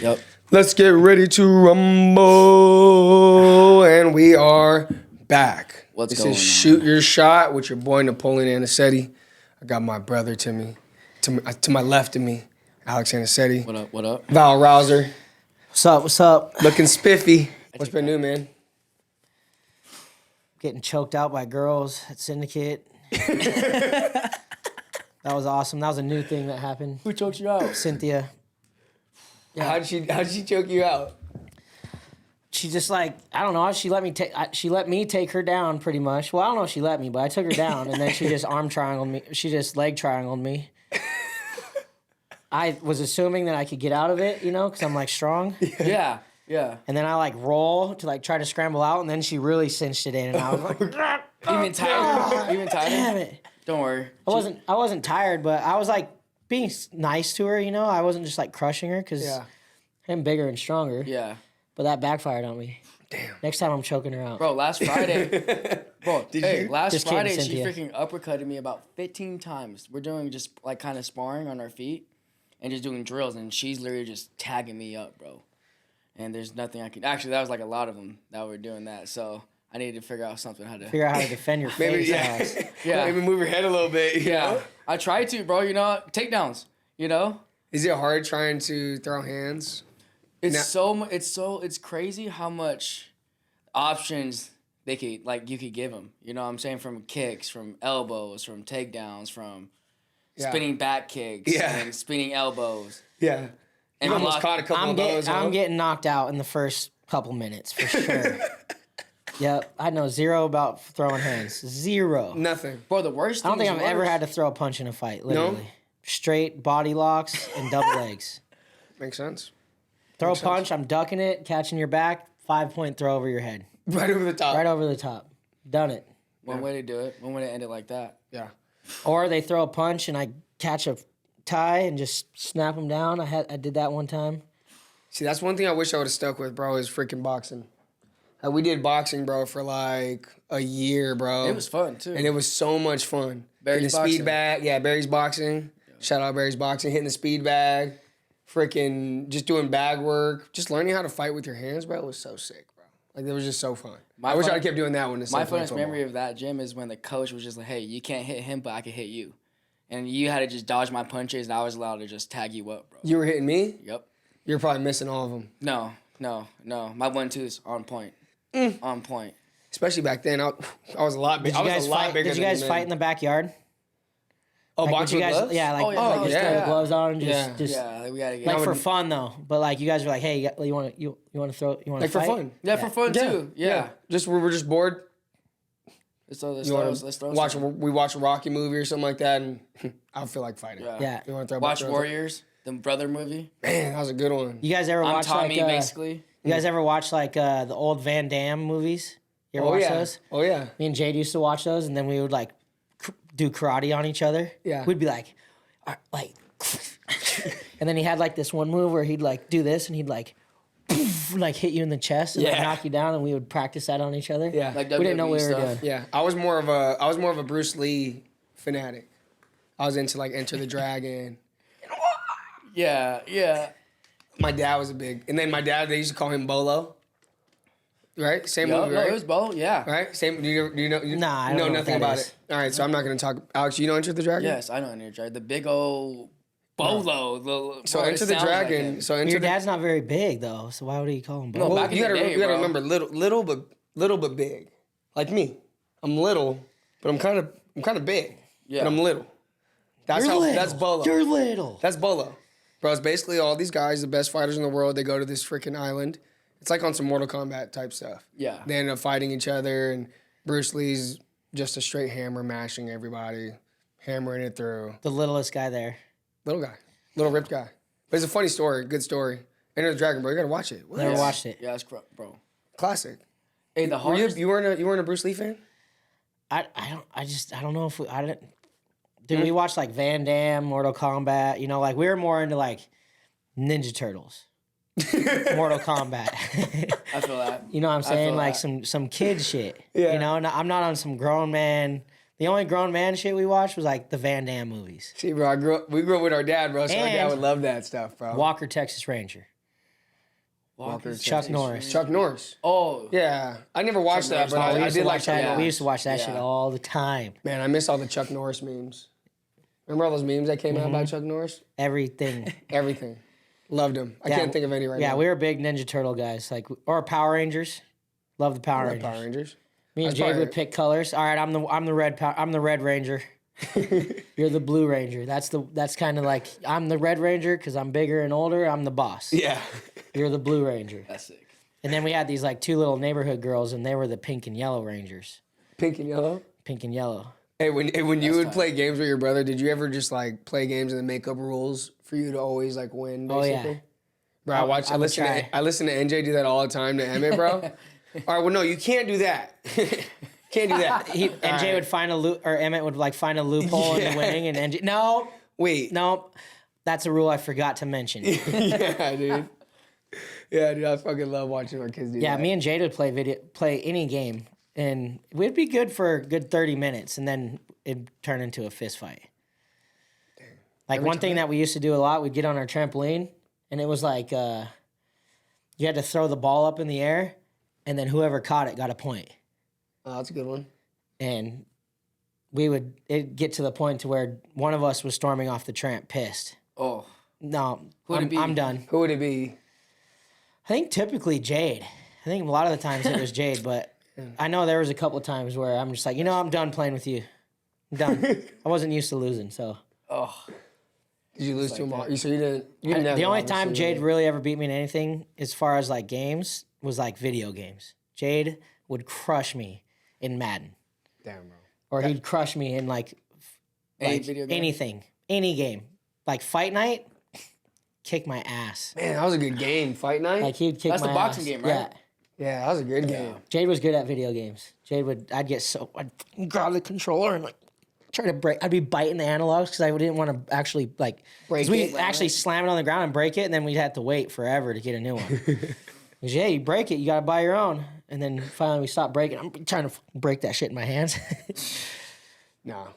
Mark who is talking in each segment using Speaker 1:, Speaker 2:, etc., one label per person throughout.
Speaker 1: Yep.
Speaker 2: Let's get ready to rumble, and we are back.
Speaker 1: What's
Speaker 2: this
Speaker 1: going
Speaker 2: is
Speaker 1: on?
Speaker 2: Shoot Your Shot with your boy Napoleon Aniciete. I got my brother to my left of me, Alex Aniciete.
Speaker 1: What up? What up?
Speaker 2: Val Rauser,
Speaker 3: What's up? What's up?
Speaker 2: looking spiffy. What's been new, man?
Speaker 3: Getting choked out by girls at Syndicate. That was awesome. That was a new thing that happened.
Speaker 1: Who choked you out?
Speaker 3: Cynthia.
Speaker 2: Yeah. How'd she choke you out?
Speaker 3: She just I don't know. She let me take her down pretty much. Well, I don't know if she let me, but I took her down, and then she just arm triangled me. She just leg triangled me. I was assuming that I could get out of it, because I'm strong.
Speaker 1: Yeah.
Speaker 3: And then I roll to try to scramble out, and then she really cinched it in, and I was like,
Speaker 1: Even tired? Even tired?
Speaker 3: damn it.
Speaker 1: Don't worry.
Speaker 3: I wasn't tired, but I was being nice to her, I wasn't just crushing her because I'm bigger and stronger.
Speaker 1: Yeah.
Speaker 3: But that backfired on me.
Speaker 2: Damn.
Speaker 3: Next time I'm choking her out.
Speaker 1: Bro, last Friday. Last
Speaker 3: Just kidding,
Speaker 1: Friday she
Speaker 3: Cynthia.
Speaker 1: freaking uppercutted me about 15 times. We're doing just kind of sparring on our feet and just doing drills, and she's literally just tagging me up, bro. And there's nothing I can. Actually, that was a lot of them that were doing that. So I needed to figure out something how to.
Speaker 3: Figure out how to defend your
Speaker 2: Maybe,
Speaker 3: face.
Speaker 2: yeah.
Speaker 3: Alex.
Speaker 1: Yeah.
Speaker 2: Maybe move your head a little bit. You know?
Speaker 1: I try to, bro. Takedowns.
Speaker 2: Is it hard trying to throw hands?
Speaker 1: It's crazy how much options they could you could give them. You know what I'm saying? From kicks, from elbows, from takedowns, from spinning back kicks, and spinning elbows.
Speaker 2: Yeah.
Speaker 1: And
Speaker 2: You almost caught a couple of those.
Speaker 3: I'm getting knocked out in the first couple minutes for sure. Yep, I know zero about throwing hands. Zero.
Speaker 2: Nothing.
Speaker 1: Bro, the worst
Speaker 3: I don't
Speaker 1: thing
Speaker 3: think
Speaker 1: is
Speaker 3: I've ever
Speaker 1: worse.
Speaker 3: had to throw a punch in a fight. Literally,
Speaker 2: No?
Speaker 3: straight body locks and double legs.
Speaker 2: Makes sense.
Speaker 3: Throw
Speaker 2: Makes
Speaker 3: a punch, I'm ducking it, catching your back, 5-point throw over your head.
Speaker 2: Right over the top.
Speaker 3: Right over the top. Done it.
Speaker 1: One way to do it. One way to end it like that.
Speaker 2: Yeah.
Speaker 3: Or they throw a punch and I catch a tie and just snap them down. I did that one time.
Speaker 2: See, that's one thing I wish I would have stuck with, bro, is freaking boxing. We did boxing, bro, for a year, bro.
Speaker 1: It was fun, too.
Speaker 2: And it was so much fun.
Speaker 1: Barry's
Speaker 2: Hitting the
Speaker 1: boxing.
Speaker 2: speed bag. Yeah, Barry's boxing. Yeah. Shout out Barry's boxing. Hitting the speed bag. Freaking just doing bag work. Just learning how to fight with your hands, bro, was so sick, bro. It was just so fun. I wish I would kept doing that one.
Speaker 1: My funnest memory of that gym is when the coach was just like, hey, you can't hit him, but I can hit you. And you had to just dodge my punches, and I was allowed to just tag you up, bro.
Speaker 2: You were hitting me?
Speaker 1: Yep.
Speaker 2: You were probably missing all of them.
Speaker 1: No. My 1-2's on point. On point.
Speaker 2: Especially back then. I was a lot bigger.
Speaker 3: Did you guys
Speaker 2: than
Speaker 3: fight in the backyard?
Speaker 2: Oh,
Speaker 3: Would
Speaker 2: boxing
Speaker 3: you
Speaker 2: with
Speaker 3: guys,
Speaker 2: gloves?
Speaker 3: yeah,
Speaker 1: Oh, yeah.
Speaker 3: just throw the gloves on and
Speaker 2: Yeah.
Speaker 3: just
Speaker 1: Yeah, we gotta get
Speaker 3: for fun though. But you guys were like, hey, you want to throw, you want to
Speaker 2: for
Speaker 3: fight?
Speaker 2: fun.
Speaker 1: Yeah, for fun too. Yeah.
Speaker 2: We're just bored.
Speaker 1: Let's throw
Speaker 2: Watch
Speaker 1: some.
Speaker 2: we watch a Rocky movie or something like that, and I feel like fighting.
Speaker 3: Yeah.
Speaker 2: You want to
Speaker 1: Watch Warriors, the brother movie.
Speaker 2: Man, that was a good one.
Speaker 3: You guys ever
Speaker 1: I'm
Speaker 3: watch
Speaker 1: Tommy, basically.
Speaker 3: You guys ever watch the old Van Damme movies? You ever watch those?
Speaker 2: Oh yeah.
Speaker 3: Me and Jade used to watch those, and then we would do karate on each other.
Speaker 2: Yeah.
Speaker 3: We'd be and then he had this one move where he'd do this, and he'd hit you in the chest and knock you down, and we would practice that on each other.
Speaker 2: Yeah.
Speaker 1: Like
Speaker 3: We didn't know what we
Speaker 1: WWE
Speaker 3: were
Speaker 1: stuff.
Speaker 3: doing.
Speaker 2: Yeah, I was more of a Bruce Lee fanatic. I was into Enter the Dragon.
Speaker 1: Yeah.
Speaker 2: My dad was and then my dad, they used to call him Bolo. Right? Same movie,
Speaker 1: No,
Speaker 2: right?
Speaker 1: it was Bo. Yeah.
Speaker 2: Right? Same. Do you know?
Speaker 3: Nah, I don't
Speaker 2: know
Speaker 3: know
Speaker 2: nothing
Speaker 3: what that
Speaker 2: about
Speaker 3: is.
Speaker 2: it. All right, so I'm not gonna talk. Alex, you know Enter the Dragon?
Speaker 1: Yes, I know Enter the Dragon. The big old bolo.
Speaker 2: So Enter the Dragon.
Speaker 3: Your dad's not very big though, so why would he call him Bo?
Speaker 1: No,
Speaker 2: Well,
Speaker 1: back in
Speaker 2: you
Speaker 1: the
Speaker 2: gotta
Speaker 1: day,
Speaker 2: you gotta
Speaker 1: bro.
Speaker 2: remember little but big, like me. I'm little, but I'm kind of big.
Speaker 1: Yeah.
Speaker 2: But I'm little. That's that's Bolo.
Speaker 3: You're little.
Speaker 2: That's Bolo. Bro, it's basically all these guys, the best fighters in the world. They go to this freaking island. It's like on some Mortal Kombat type stuff.
Speaker 1: Yeah.
Speaker 2: They end up fighting each other, and Bruce Lee's just a straight hammer mashing everybody, hammering it through.
Speaker 3: The littlest guy there.
Speaker 2: Little guy, little ripped guy. But it's a funny story, good story. Enter the Dragon, bro. You gotta watch it. What?
Speaker 3: Never watched it.
Speaker 1: Yeah, bro.
Speaker 2: Classic.
Speaker 1: Hey, the hardest.
Speaker 2: You weren't a Bruce Lee fan?
Speaker 3: I don't know if I didn't. Did we watch Van Damme, Mortal Kombat? We were more into Ninja Turtles, Mortal Kombat.
Speaker 1: I feel that.
Speaker 3: You know what I'm saying?
Speaker 1: feel that.
Speaker 3: some kid shit.
Speaker 2: Yeah.
Speaker 3: I'm not on some grown man. The only grown man shit we watched was the Van Damme movies.
Speaker 2: See, bro, we grew up with our dad, bro, so our dad
Speaker 3: And-
Speaker 2: would love that stuff, bro.
Speaker 3: Walker, Texas Ranger.
Speaker 2: Walker
Speaker 3: Chuck Norris.
Speaker 2: Chuck Norris.
Speaker 1: Oh.
Speaker 2: Yeah. I never watched that, but I did like
Speaker 3: that.
Speaker 2: Chuck
Speaker 3: We
Speaker 2: Norris.
Speaker 3: used to watch that shit all the time.
Speaker 2: Man, I miss all the Chuck Norris memes. Remember all those memes that came out about Chuck Norris?
Speaker 3: Everything.
Speaker 2: Everything. Loved him. I can't think of any right now.
Speaker 3: Yeah, we were big Ninja Turtle guys, or Power Rangers. Love the Power Rangers.
Speaker 2: Power Rangers.
Speaker 3: Me and Jade would pick colors. All right, I'm the Red Ranger. You're the Blue Ranger. That's kind of like I'm the Red Ranger because I'm bigger and older. I'm the boss.
Speaker 2: Yeah.
Speaker 3: You're the Blue Ranger.
Speaker 1: That's sick.
Speaker 3: And then we had these like 2 little neighborhood girls, and they were the Pink and Yellow Rangers.
Speaker 2: Pink and yellow.
Speaker 3: Pink and Yellow.
Speaker 2: Hey, when you would play games with your brother, did you ever just like play games and then make up rules for you to always like win? Basically?
Speaker 3: Oh yeah.
Speaker 2: Bro, I listen to NJ do that all the time to Emmett, bro. All right, well no, you can't do that. Can't do that.
Speaker 3: NJ would find Emmett would like find a loophole in the winning, and NJ no, that's a rule I forgot to mention.
Speaker 2: Yeah, dude. Yeah, dude, I fucking love watching our kids do that.
Speaker 3: Yeah, me and Jade would play any game, and we'd be good for a good 30 minutes, and then it'd turn into a fist fight. Like one thing that we used to do a lot, we'd get on our trampoline, and it was like you had to throw the ball up in the air, and then whoever caught it got a point.
Speaker 2: Oh, that's a good one.
Speaker 3: And it'd get to the point to where one of us was storming off the tramp pissed.
Speaker 1: Oh.
Speaker 3: No, I'm done.
Speaker 2: Who would it be?
Speaker 3: I think typically Jade. I think a lot of the times it was Jade, but I know there was a couple of times where I'm just like, I'm done playing with you. I'm done. I wasn't used to losing, so.
Speaker 1: Oh.
Speaker 2: Did you lose to him all? So you didn't.
Speaker 3: The only time Jade really ever beat me in anything, as far as like games, was like video games. Jade would crush me in Madden.
Speaker 2: Damn, bro.
Speaker 3: Or he'd crush me in like anything, any game. Like Fight Night, kick my ass.
Speaker 2: Man, that was a good game. Fight Night?
Speaker 3: Like he'd kick my ass.
Speaker 1: That's the boxing game, right?
Speaker 3: Yeah.
Speaker 2: Yeah, that was a good game.
Speaker 3: Jade was good at video games. I'd grab the controller and like try to break. I'd be biting the analogs because I didn't want to actually like
Speaker 2: break it.
Speaker 3: We'd actually slam it on the ground and break it, and then we'd have to wait forever to get a new one. Because you break it, you gotta buy your own. And then finally we stopped breaking. I'm trying to break that shit in my hands.
Speaker 2: No.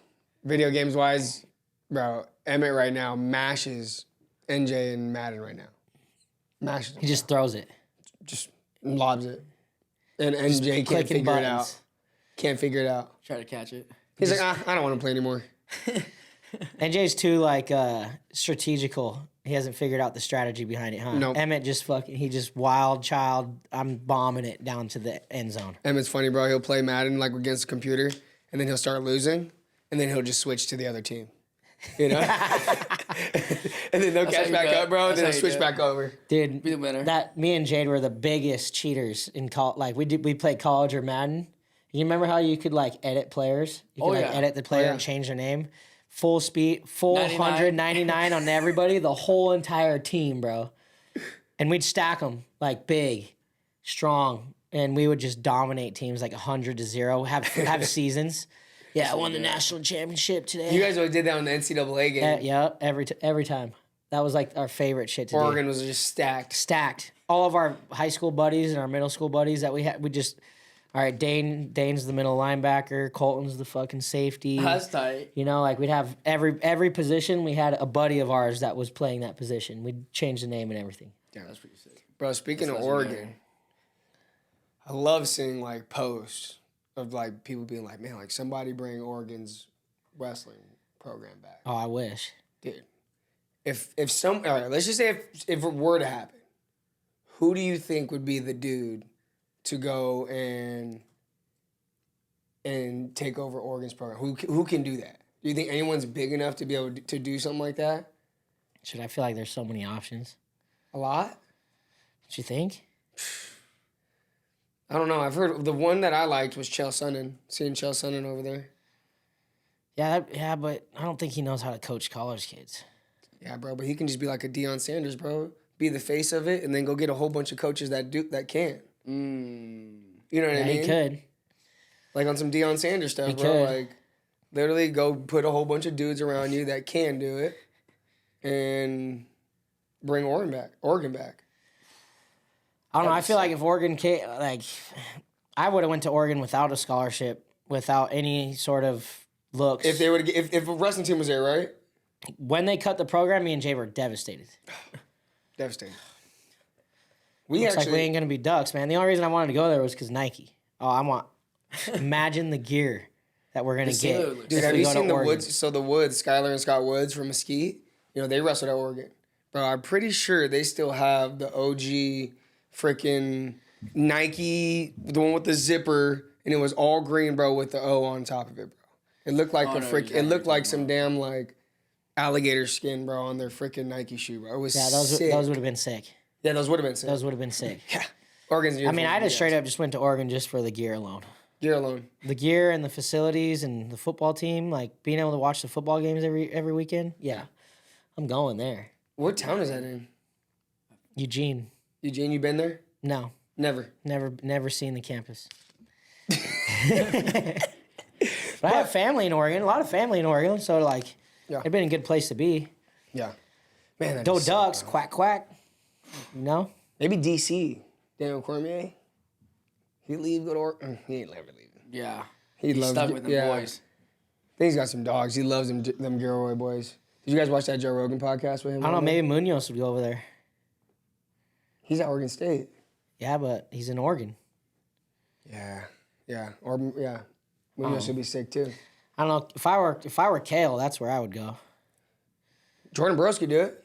Speaker 2: Video games wise, bro, Emmett right now mashes NJ and Madden right now. Mashes.
Speaker 3: He just throws it.
Speaker 2: Just lobs it. And NJ can't figure it out. Can't figure it out.
Speaker 1: Try to catch it.
Speaker 2: He's like, I don't want to play anymore.
Speaker 3: NJ's too like strategical. He hasn't figured out the strategy behind it, huh?
Speaker 2: Nope.
Speaker 3: Emmett he just wild child. I'm bombing it down to the end zone.
Speaker 2: Emmett's funny, bro. He'll play Madden like against the computer, and then he'll start losing, and then he'll just switch to the other team. You know? And then they'll catch back up, bro, and then they'll switch back over.
Speaker 3: Dude,
Speaker 1: be the winner.
Speaker 3: Me and Jade were the biggest cheaters in college. Like we played college or Madden. You remember how you could like edit players? You could edit the player and change their name. Full speed, full 199 on everybody, the whole entire team, bro. And we'd stack them like big, strong, and we would just dominate teams like 100-0. Have seasons. Yeah, I won the national championship today.
Speaker 2: You guys always did that on the NCAA game.
Speaker 3: Yeah, every time. That was like our favorite shit to do.
Speaker 2: Oregon was just stacked.
Speaker 3: Stacked. All of our high school buddies and our middle school buddies that we had, all right, Dane's the middle linebacker. Colton's the fucking safety.
Speaker 1: That's tight.
Speaker 3: Like we'd have every position. We had a buddy of ours that was playing that position. We'd change the name and everything.
Speaker 1: Yeah, that's pretty sick.
Speaker 2: Bro, speaking of Oregon, I love seeing like posts of like people being like, man, like somebody bring Oregon's wrestling program back.
Speaker 3: Oh, I wish.
Speaker 2: Dude, all right, let's just say if it were to happen, who do you think would be the dude to go and take over Oregon's program? Who can do that? Do you think anyone's big enough to be able to do something like that?
Speaker 3: I feel like there's so many options.
Speaker 2: A lot?
Speaker 3: Don't you think?
Speaker 2: I don't know. I've heard the one that I liked was Chael Sonnen. Seeing Chael Sonnen over there.
Speaker 3: Yeah, but I don't think he knows how to coach college kids.
Speaker 2: Yeah, bro, but he can just be like a Deion Sanders, bro. Be the face of it, and then go get a whole bunch of coaches that can. You know what I mean?
Speaker 3: He could.
Speaker 2: Like on some Deion Sanders stuff,
Speaker 3: He
Speaker 2: bro.
Speaker 3: could.
Speaker 2: Like literally go put a whole bunch of dudes around you that can do it, and bring Oregon back.
Speaker 3: I don't know. I feel like if Oregon came, I would have went to Oregon without a scholarship, without any sort of looks.
Speaker 2: If they would, if a wrestling team was there, right?
Speaker 3: When they cut the program, me and Jay were devastated.
Speaker 2: Devastating.
Speaker 3: Looks like we ain't gonna be Ducks, man. The only reason I wanted to go there was because Nike. Imagine the gear that we're gonna get.
Speaker 2: Dude, have you seen the Woods? So the Woods, Skylar and Scott Woods from Mesquite, they wrestled at Oregon. Bro, I'm pretty sure they still have the OG freaking Nike, the one with the zipper, and it was all green, bro, with the O on top of it, bro. It looked like it looked like some damn like alligator skin, bro, on their freaking Nike shoe, bro. It was sick.
Speaker 3: Those would have been sick.
Speaker 2: Yeah, those would have been sick.
Speaker 3: Those would have been sick.
Speaker 2: Yeah. Oregon's
Speaker 3: I mean, I just straight up just went to Oregon just for the gear alone.
Speaker 2: Gear alone.
Speaker 3: The gear and the facilities and the football team, like being able to watch the football games every weekend. Yeah, I'm going there.
Speaker 2: What town is that in?
Speaker 3: Eugene.
Speaker 2: Eugene, you been there?
Speaker 3: No. Never seen the campus. But I have family in Oregon, a lot of family in Oregon, so like, it'd been a good place to be.
Speaker 2: Yeah. Man,
Speaker 3: Go Ducks, quack, quack.
Speaker 2: Maybe DC. Daniel Cormier. He'd leave, go to Oregon. He ain't never leaving.
Speaker 1: Yeah.
Speaker 2: He's
Speaker 1: stuck with them boys.
Speaker 2: I think he's got some dogs. He loves them Gilroy boys. Did you guys watch that Joe Rogan podcast with him?
Speaker 3: I don't know, maybe Munoz would go over there.
Speaker 2: He's at Oregon State.
Speaker 3: Yeah, but he's in Oregon.
Speaker 2: Yeah. Munoz should be sick too.
Speaker 3: I don't know. If I were Kale, that's where I would go.
Speaker 2: Jordan Burroughs could do it.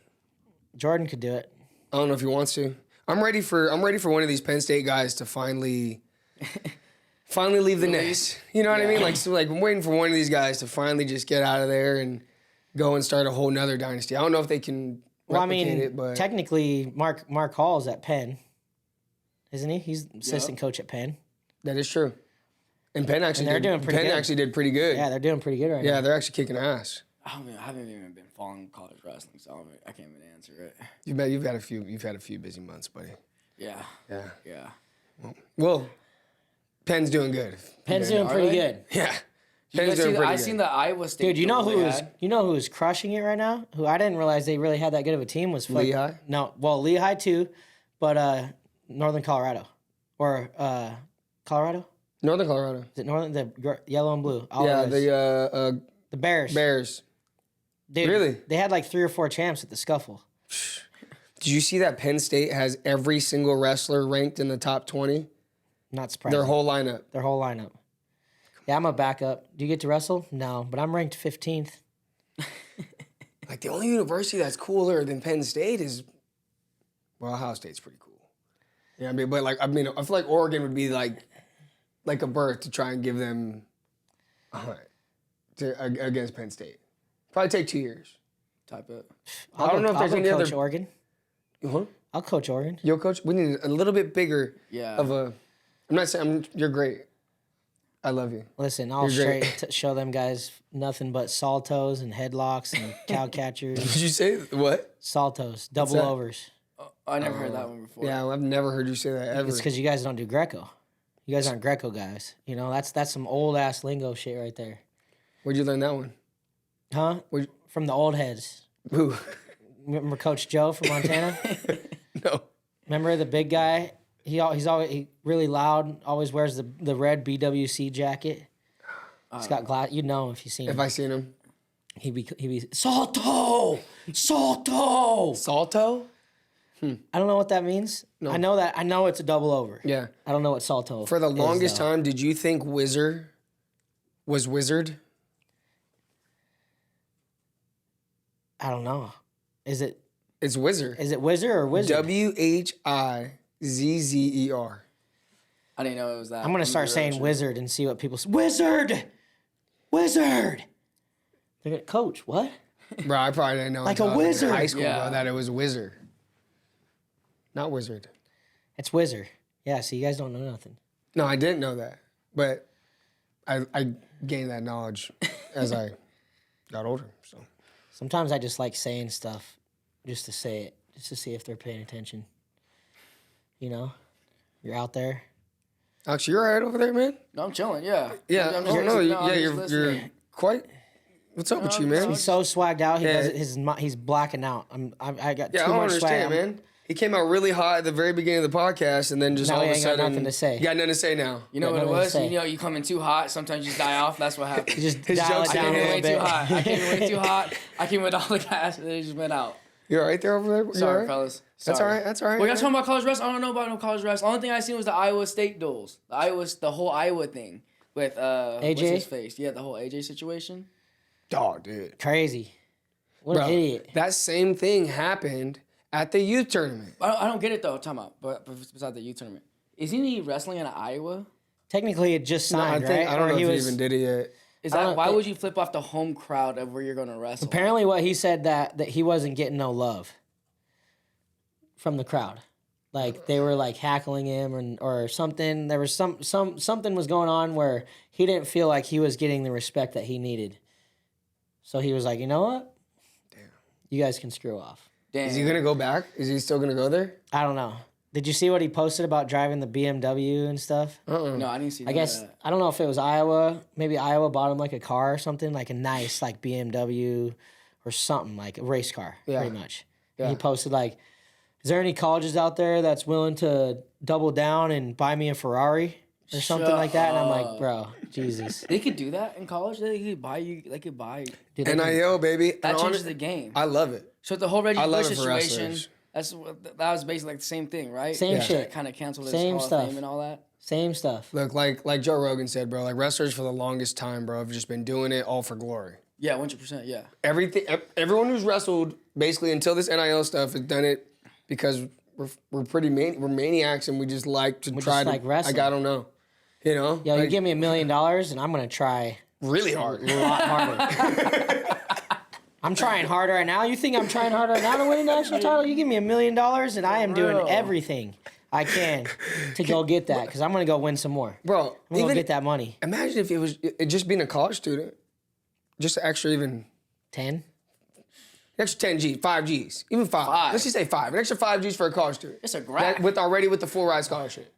Speaker 3: Jordan could do it.
Speaker 2: I don't know if he wants to. I'm ready for one of these Penn State guys to finally leave the nest. You know what I mean? Like I'm waiting for one of these guys to finally just get out of there and go and start a whole nother dynasty. I don't know if they can replicate it, but
Speaker 3: technically Mark Hall's at Penn, isn't he? He's assistant coach at Penn.
Speaker 2: That is true. And Penn actually did pretty good.
Speaker 3: Yeah, they're doing pretty good right now.
Speaker 2: Yeah, they're actually kicking ass.
Speaker 1: I haven't even been following college wrestling, so I can't even answer it.
Speaker 2: You've had a few busy months, buddy.
Speaker 1: Yeah.
Speaker 2: Well, Penn's doing good.
Speaker 3: Penn's doing pretty good.
Speaker 2: Yeah.
Speaker 1: I seen the Iowa State.
Speaker 3: Dude, you know who is crushing it right now? Who I didn't realize they really had that good of a team was
Speaker 2: Lehigh.
Speaker 3: No, well, Lehigh too, but Northern Colorado or Colorado.
Speaker 2: Northern Colorado.
Speaker 3: Is it Northern? The yellow and blue.
Speaker 2: The
Speaker 3: Bears.
Speaker 2: Bears.
Speaker 3: Dude,
Speaker 2: really?
Speaker 3: They had like 3 or 4 champs at the scuffle.
Speaker 2: Did you see that Penn State has every single wrestler ranked in the top 20?
Speaker 3: Not surprising.
Speaker 2: Their whole lineup.
Speaker 3: Yeah, I'm a backup. Do you get to wrestle? No, but I'm ranked 15th.
Speaker 2: Like the only university that's cooler than Penn State is, well, Ohio State's pretty cool. Yeah, I feel like Oregon would be like a birth to try and give them against Penn State. Probably take 2 years.
Speaker 1: Type it.
Speaker 2: I don't know if there's any other.
Speaker 3: Oregon.
Speaker 2: Huh?
Speaker 3: I'll coach Oregon.
Speaker 2: You'll coach. We need a little bit bigger.
Speaker 1: Yeah.
Speaker 2: Of a. I'm not saying you're great. I love you.
Speaker 3: Listen, I'll show them guys nothing but saltos and headlocks and cow catchers.
Speaker 2: Did you say what?
Speaker 3: Saltos, double overs.
Speaker 1: Oh, I never heard that one before.
Speaker 2: Yeah, I've never heard you say that ever.
Speaker 3: It's because you guys don't do Greco. You guys aren't Greco guys. You know, that's some old ass lingo shit right there.
Speaker 2: Where'd you learn that one?
Speaker 3: Huh? From the old heads.
Speaker 2: Who?
Speaker 3: Remember Coach Joe from Montana?
Speaker 2: No.
Speaker 3: Remember the big guy? He's always really loud. Always wears the red BWC jacket. He's got glass. You'd know him if you seen him.
Speaker 2: If I seen him,
Speaker 3: he'd be Salto.
Speaker 2: Salto.
Speaker 3: I don't know what that means. No. I know it's a double over.
Speaker 2: Yeah.
Speaker 3: I don't know what Salto.
Speaker 2: For the longest time, did you think Wizard was Wizard?
Speaker 3: I don't know.
Speaker 2: It's Wizard.
Speaker 3: Is it Wizard or Wizard?
Speaker 2: Wizzer. I didn't
Speaker 1: know it was that.
Speaker 3: I'm gonna start saying Wizard and see what people say. Wizard. They're gonna coach what?
Speaker 2: Bro, I probably didn't know.
Speaker 3: Like a wizard.
Speaker 2: In high school, bro, that it was Wizard. Not Wizard.
Speaker 3: It's Wizard. Yeah. So you guys don't know nothing.
Speaker 2: No, I didn't know that, but I gained that knowledge as I got older. So.
Speaker 3: Sometimes I just like saying stuff just to say it, just to see if they're paying attention. You know? You're out there.
Speaker 2: Alex, you all right over there, man?
Speaker 1: No, I'm chilling, yeah.
Speaker 2: Yeah, you're quite... What's up with you, man?
Speaker 3: He's so swagged out, he's blacking out. I got too much swag.
Speaker 2: I don't understand, man. He came out really hot at the very beginning of the podcast, and then just all of a sudden...
Speaker 3: got nothing to say.
Speaker 2: You got nothing to say now.
Speaker 1: You know what it was? You know, you come in too hot, sometimes you just die off. That's what happened.
Speaker 3: You just dial it down a little bit.
Speaker 1: I came in way too hot. I came with all the gas, and then it just went out.
Speaker 2: You're right there over there? You
Speaker 1: Sorry,
Speaker 2: all right?
Speaker 1: fellas.
Speaker 2: That's all right. That's all right.
Speaker 1: Well, y'all talking about college wrestling? I don't know about no college wrestling. Only thing I seen was the Iowa State duels. The whole Iowa thing with
Speaker 3: AJ?
Speaker 1: what's his face? Yeah, the whole AJ situation.
Speaker 2: Dog, dude.
Speaker 3: Crazy. What an idiot.
Speaker 2: That same thing happened at the youth tournament.
Speaker 1: I don't get it though. Time out. But besides the youth tournament, isn't he wrestling in Iowa?
Speaker 3: Technically, it just signed, right?
Speaker 2: I don't know
Speaker 3: Or
Speaker 2: if he even did it yet.
Speaker 1: Is that why would you flip off the home crowd of where you're going to wrestle?
Speaker 3: Apparently, what he said that he wasn't getting no love from the crowd. Like they were like hackling him or something. There was something was going on where he didn't feel like he was getting the respect that he needed. So he was like, you know what? Damn. You guys can screw off.
Speaker 1: Damn.
Speaker 2: Is he gonna go back? Is he still gonna go there?
Speaker 3: I don't know. Did you see what he posted about driving the BMW and stuff?
Speaker 1: No, I didn't see that.
Speaker 3: I guess I don't know if it was Iowa. Maybe Iowa bought him like a car or something, like a nice like BMW or something, like a race car, pretty much. Yeah. And he posted like, is there any colleges out there that's willing to double down and buy me a Ferrari or something like that? And I'm like, bro, Jesus.
Speaker 1: They could do that in college. They could buy you. They could buy.
Speaker 2: Dude, NIL, baby.
Speaker 1: That changes the game.
Speaker 2: I love it.
Speaker 1: So the whole Reggie Bush situation.
Speaker 2: Wrestlers.
Speaker 1: That was basically like the same thing, right?
Speaker 3: Same shit.
Speaker 1: Kind of canceled his
Speaker 3: Same
Speaker 1: Hall
Speaker 3: stuff.
Speaker 1: of Fame and all that.
Speaker 3: Same stuff.
Speaker 2: Look, like Joe Rogan said, bro, like wrestlers for the longest time, bro, have just been doing it all for glory.
Speaker 1: Yeah, 100%. Yeah.
Speaker 2: Everyone who's wrestled basically until this NIL stuff has done it because we're we're maniacs and we just like to try to
Speaker 3: wrestle.
Speaker 2: like I don't know, you know.
Speaker 3: Yo,
Speaker 2: like,
Speaker 3: you give me $1 million and I'm gonna try
Speaker 2: really hard.
Speaker 3: a lot harder. I'm trying hard right now. You think I'm trying hard right now to win a national title? You give me $1 million and I am doing everything I can to go get that because I'm gonna go win some more.
Speaker 2: Bro,
Speaker 3: I'm gonna go get that money.
Speaker 2: Imagine if it just being a college student, just extra even
Speaker 3: 10.
Speaker 2: an extra 10 G, 5 Gs, even 5. Let's just say 5. An extra 5 Gs for a college student.
Speaker 1: It's a grab.
Speaker 2: With the full ride scholarship.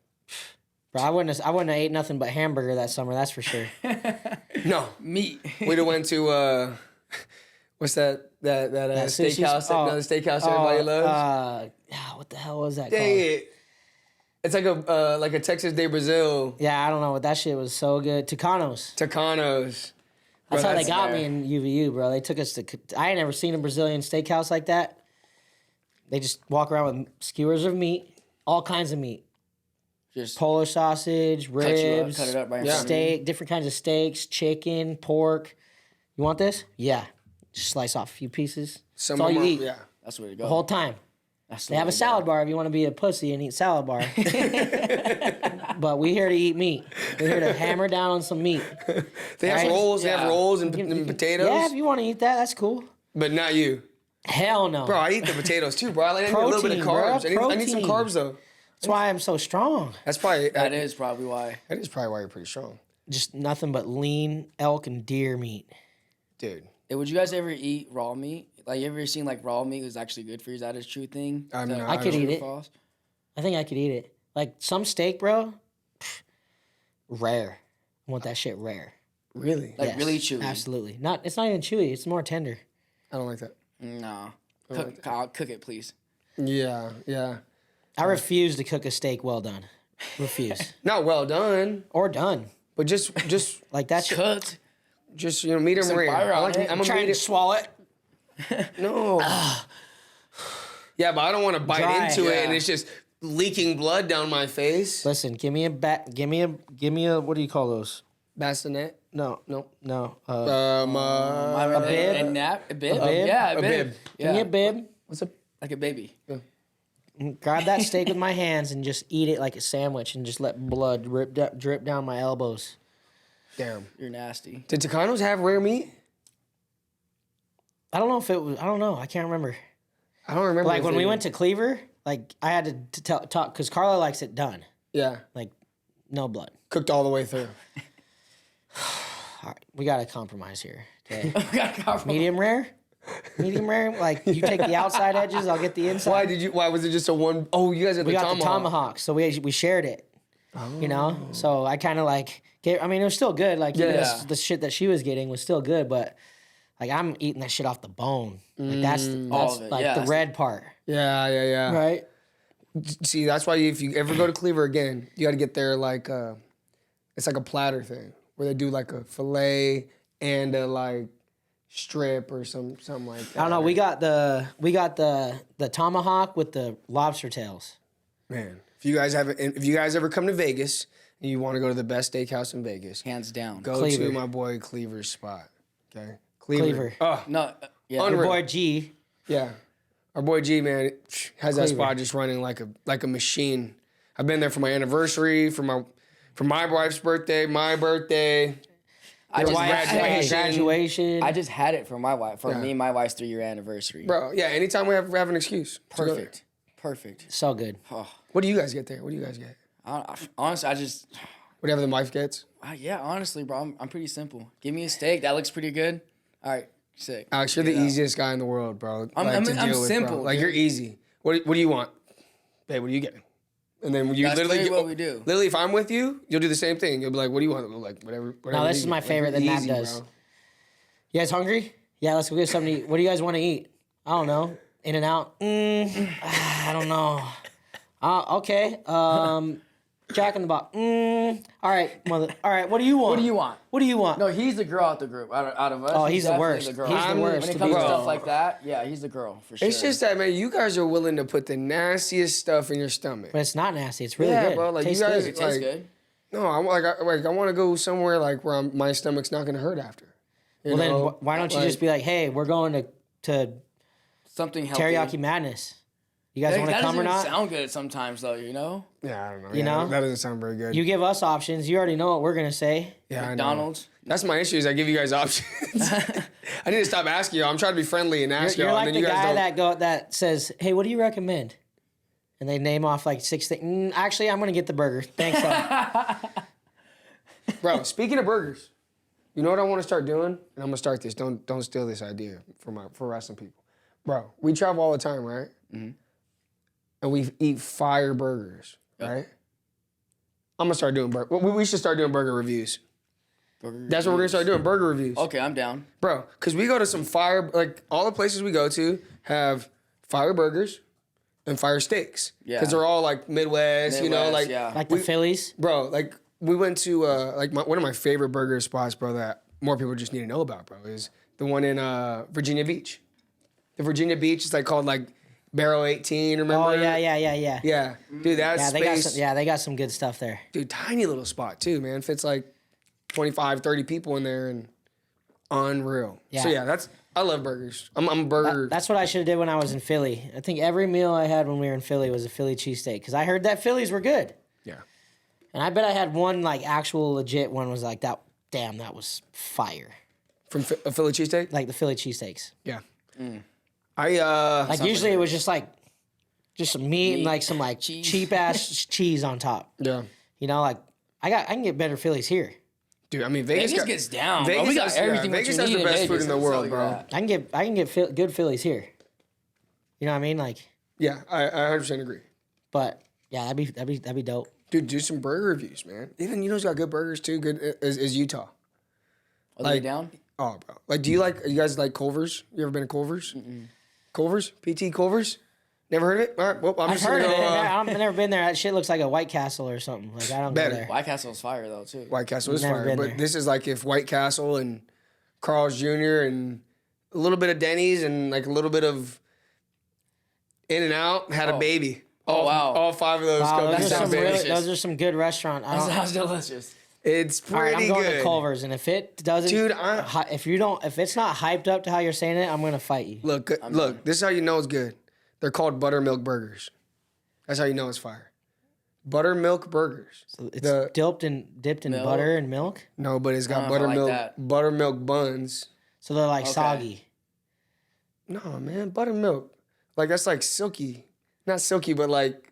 Speaker 3: Bro, I wouldn't have ate nothing but hamburger that summer. That's for sure.
Speaker 2: No
Speaker 1: Meat.
Speaker 2: We'd have went to what's that steakhouse? The steakhouse everybody loves.
Speaker 3: What the hell was that
Speaker 2: Dang
Speaker 3: called?
Speaker 2: it. It's like a Texas de Brazil.
Speaker 3: Yeah, I don't know. That shit was so good. Tucanos.
Speaker 2: Bro,
Speaker 3: That's how they got me in UVU, bro. They took us to. I ain't never seen a Brazilian steakhouse like that. They just walk around with skewers of meat, all kinds of meat.
Speaker 1: Just
Speaker 3: Polish sausage, ribs,
Speaker 1: cut it up by
Speaker 3: steak, different kinds of steaks, chicken, pork. You want this? Yeah. Just slice off a few pieces. That's all you eat.
Speaker 2: Yeah.
Speaker 1: That's the way to go.
Speaker 3: The whole time. They have a salad bar if you want to be a pussy and eat salad bar. But we here to eat meat. We're here to hammer down on some meat.
Speaker 2: They have rolls. They have rolls and potatoes.
Speaker 3: Yeah, if you want to eat that, that's cool.
Speaker 2: But not you.
Speaker 3: Hell no.
Speaker 2: Bro, I eat the potatoes too, bro. I need a little bit of carbs.
Speaker 3: Bro.
Speaker 2: I need some carbs though.
Speaker 3: That's why I'm so strong.
Speaker 1: That is probably why.
Speaker 2: That is probably why you're pretty strong.
Speaker 3: Just nothing but lean elk and deer meat.
Speaker 2: Dude.
Speaker 1: Hey, would you guys ever eat raw meat? Like, you ever seen like raw meat is actually good for you? Is that a true thing?
Speaker 3: I could eat it. False? I think I could eat it. Like some steak, bro. Rare. I want that shit rare.
Speaker 2: Really?
Speaker 1: Like really chewy?
Speaker 3: Absolutely. It's not even chewy. It's more tender.
Speaker 2: I don't like that.
Speaker 1: No. Cook it, please.
Speaker 2: Yeah.
Speaker 3: I refuse to cook a steak well done. Refuse.
Speaker 2: Not well done.
Speaker 3: Or done.
Speaker 2: But just
Speaker 3: like that shit.
Speaker 1: Cooked.
Speaker 2: Just, medium rare.
Speaker 3: I'm trying to swallow it.
Speaker 2: No. Yeah, but I don't want to bite into it and it's just leaking blood down my face.
Speaker 3: Listen, give me a what do you call those?
Speaker 2: Bassinet?
Speaker 3: No.
Speaker 2: A
Speaker 3: bib?
Speaker 1: A bib?
Speaker 3: Yeah,
Speaker 1: a bib.
Speaker 3: Give me a bib.
Speaker 2: What's up?
Speaker 1: Like a baby.
Speaker 2: Yeah.
Speaker 3: Grab that steak with my hands and just eat it like a sandwich and just let blood drip down my elbows.
Speaker 2: Damn.
Speaker 1: You're nasty.
Speaker 2: Did Tucanos have rare meat?
Speaker 3: I don't know if it was. I don't know. I can't remember.
Speaker 2: I don't remember.
Speaker 3: Like when we went to Cleaver, like I had to talk because Carla likes it done.
Speaker 2: Yeah.
Speaker 3: Like no blood.
Speaker 2: Cooked all the way through.
Speaker 3: All right, we gotta compromise here. Okay. Medium rare. Medium rare. Like you take the outside edges, I'll get the inside.
Speaker 2: Why was it just a one? Oh, you guys had the tomahawk.
Speaker 3: We got the tomahawk, so we shared it. Oh. You know, so I kind of like. I mean, it was still good. Like the shit that she was getting was still good, but. Like, I'm eating that shit off the bone. Like, that's like the red part.
Speaker 2: Yeah.
Speaker 3: Right?
Speaker 2: See, that's why if you ever go to Cleaver again, you got to get there it's like a platter thing where they do like a filet and a like strip or something like that.
Speaker 3: I don't know. We got the tomahawk with the lobster tails.
Speaker 2: Man, if you guys ever come to Vegas and you want to go to the best steakhouse in Vegas,
Speaker 1: Hands down.
Speaker 2: go
Speaker 3: Cleaver.
Speaker 2: to my boy Cleaver's spot. Okay,
Speaker 3: Cleaver.
Speaker 2: Oh,
Speaker 1: No, yeah.
Speaker 2: Unreal.
Speaker 3: Your boy G.
Speaker 2: yeah. Our boy G, man, has that
Speaker 3: Cleaver.
Speaker 2: spot just running like a machine. I've been there for my anniversary, for my wife's birthday, my birthday.
Speaker 1: I just
Speaker 3: Graduation.
Speaker 1: I just had it for my wife, for me and my wife's 3-year anniversary.
Speaker 2: Bro, yeah, anytime we have an excuse. to go there.
Speaker 1: Perfect.
Speaker 3: So good.
Speaker 2: What do you guys get there? What do you guys get?
Speaker 1: Honestly, I just
Speaker 2: Whatever the wife gets.
Speaker 1: yeah. Honestly, bro, I'm pretty simple. Give me a steak that looks pretty good. All right, sick.
Speaker 2: Alex, you're the easiest guy in the world, bro.
Speaker 1: I'm
Speaker 2: to deal with,
Speaker 1: simple,
Speaker 2: bro. Like
Speaker 1: dude.
Speaker 2: you're easy. What do you want? Babe, what are you getting? And then you
Speaker 1: That's
Speaker 2: literally
Speaker 1: literally what we do.
Speaker 2: Literally, if I'm with you, you'll do the same thing. You'll be like, "What do you want?" We'll like whatever.
Speaker 3: No, this is my favorite that Matt does. You guys hungry? Yeah, let's go get something to eat. What do you guys want to eat? I don't know. In and Out? I don't know. Okay. Jack in the Box. All right, All right, what do you want?
Speaker 1: What do you want?
Speaker 3: What do you want?
Speaker 1: No, he's the girl out the group. Out of us.
Speaker 3: Oh, he's the
Speaker 1: definitely
Speaker 3: worst.
Speaker 1: The girl.
Speaker 3: He's the worst
Speaker 1: When it
Speaker 3: to
Speaker 1: comes
Speaker 3: be
Speaker 1: to
Speaker 3: with.
Speaker 1: stuff like that, yeah, he's the girl for sure.
Speaker 2: It's just that, man. You guys are willing to put the nastiest stuff in your stomach.
Speaker 3: But it's not nasty. It's really
Speaker 2: Yeah,
Speaker 3: good.
Speaker 2: bro, like, you
Speaker 3: Tastes
Speaker 2: guys-
Speaker 3: good.
Speaker 1: it tastes
Speaker 2: like-
Speaker 1: good.
Speaker 2: No, I want to go somewhere like where my stomach's not gonna hurt after. You
Speaker 3: Well, then
Speaker 2: know?
Speaker 3: why don't you
Speaker 2: Like,
Speaker 3: just be like, hey, we're going to
Speaker 1: Something healthy.
Speaker 3: Teriyaki Madness. You guys want to
Speaker 1: That
Speaker 3: come or
Speaker 1: doesn't
Speaker 3: not?
Speaker 1: sound good sometimes, though. You know,
Speaker 2: Yeah, I don't know.
Speaker 3: You know?
Speaker 2: that doesn't sound very good.
Speaker 3: You give us options. You already know what we're gonna say.
Speaker 2: yeah, I know.
Speaker 1: McDonald's.
Speaker 2: That's my issue. Is I give you guys options. I need to stop asking you. I'm trying to be friendly and ask
Speaker 3: You're
Speaker 2: y'all,
Speaker 3: like
Speaker 2: and
Speaker 3: the
Speaker 2: then you guys
Speaker 3: guy
Speaker 2: don't.
Speaker 3: that says, "Hey, what do you recommend?" And they name off like 6 things. Actually, I'm gonna get the burger. Thanks.
Speaker 2: Bro, speaking of burgers, you know what I want to start doing? And I'm gonna start this. Don't steal this idea for wrestling people. Bro, we travel all the time, right? Mm-hmm. And we eat fire burgers, right? I'm gonna start doing burger. We should start doing burger reviews. That's what we're gonna start doing, burger reviews.
Speaker 1: Okay, I'm down.
Speaker 2: Bro, because we go to some fire, like all the places we go to have fire burgers and fire steaks.
Speaker 1: Yeah.
Speaker 2: Because they're all like Midwest, you know, like,
Speaker 1: yeah.
Speaker 3: Like the Phillies.
Speaker 2: bro, like we went to one of my favorite burger spots, bro, that more people just need to know about, bro, is the one in Virginia Beach. The Virginia Beach is like called like Barrel 18, remember?
Speaker 3: Oh yeah.
Speaker 2: Yeah, dude, that
Speaker 3: Yeah,
Speaker 2: space,
Speaker 3: they got some good stuff there.
Speaker 2: dude, tiny little spot too, man. Fits like 25, 30 people in there and unreal.
Speaker 3: Yeah.
Speaker 2: So yeah, I love burgers. I'm a burger.
Speaker 3: That's what I should have did when I was in Philly. I think every meal I had when we were in Philly was a Philly cheesesteak because I heard that Phillies were good.
Speaker 2: Yeah.
Speaker 3: And I bet I had one like actual legit one was like that. Damn, that was fire.
Speaker 2: From a Philly cheesesteak?
Speaker 3: Like the Philly cheesesteaks.
Speaker 2: Yeah.
Speaker 3: Like usually it was just some meat and like some like
Speaker 1: cheese.
Speaker 3: cheap ass cheese on top.
Speaker 2: Yeah.
Speaker 3: You know, like I can get better Phillies here.
Speaker 2: Dude, I mean, Vegas
Speaker 1: gets down.
Speaker 2: Vegas
Speaker 1: Bro. We got
Speaker 2: has,
Speaker 1: everything.
Speaker 2: Vegas
Speaker 1: what
Speaker 2: has
Speaker 1: you
Speaker 2: the
Speaker 1: need
Speaker 2: best
Speaker 1: in
Speaker 2: food
Speaker 1: Vegas,
Speaker 2: in the
Speaker 1: I'll tell
Speaker 2: world,
Speaker 1: you
Speaker 2: bro.
Speaker 1: that.
Speaker 3: I can get good Phillies here. You know what I mean? Like,
Speaker 2: Yeah, I 100% agree.
Speaker 3: but yeah, that'd be dope.
Speaker 2: Dude, do some burger reviews, man. Even you know's got good burgers too. Good is Utah.
Speaker 1: Are they down?
Speaker 2: Oh, bro. Like, you guys like Culver's? You ever been to Culver's? Culver's? PT Culver's? Never heard of it? All right. Well, I'm
Speaker 3: I've
Speaker 2: just
Speaker 3: heard
Speaker 2: gonna
Speaker 3: of it.
Speaker 2: go,
Speaker 3: I've never been there. That shit looks like a White Castle or something. Like I don't
Speaker 2: Better.
Speaker 3: go there.
Speaker 1: White Castle's fire though too.
Speaker 2: White Castle is
Speaker 3: Never
Speaker 2: fire,
Speaker 3: been
Speaker 2: but
Speaker 3: there.
Speaker 2: this is like if White Castle and Carl's Jr. and a little bit of Denny's and like a little bit of In and Out had a baby.
Speaker 1: wow.
Speaker 2: All 5 of those
Speaker 3: Wow,
Speaker 2: companies had babies.
Speaker 3: those are some good restaurants.
Speaker 1: Sounds delicious.
Speaker 2: It's
Speaker 3: All right,
Speaker 2: pretty
Speaker 3: I'm going
Speaker 2: good.
Speaker 3: to Culver's, and if it doesn't,
Speaker 2: Dude,
Speaker 3: if it's not hyped up to how you're saying it, I'm gonna fight you.
Speaker 2: Look, this is how you know it's good. They're called buttermilk burgers. That's how you know it's fire. Buttermilk burgers.
Speaker 3: It's dipped in
Speaker 1: Milk?
Speaker 3: butter and milk,
Speaker 2: No, but it's got
Speaker 1: I don't know if I like
Speaker 2: buttermilk
Speaker 1: that.
Speaker 2: buttermilk buns.
Speaker 3: so they're like soggy.
Speaker 2: No, man, buttermilk. Like that's like silky. Not silky, but like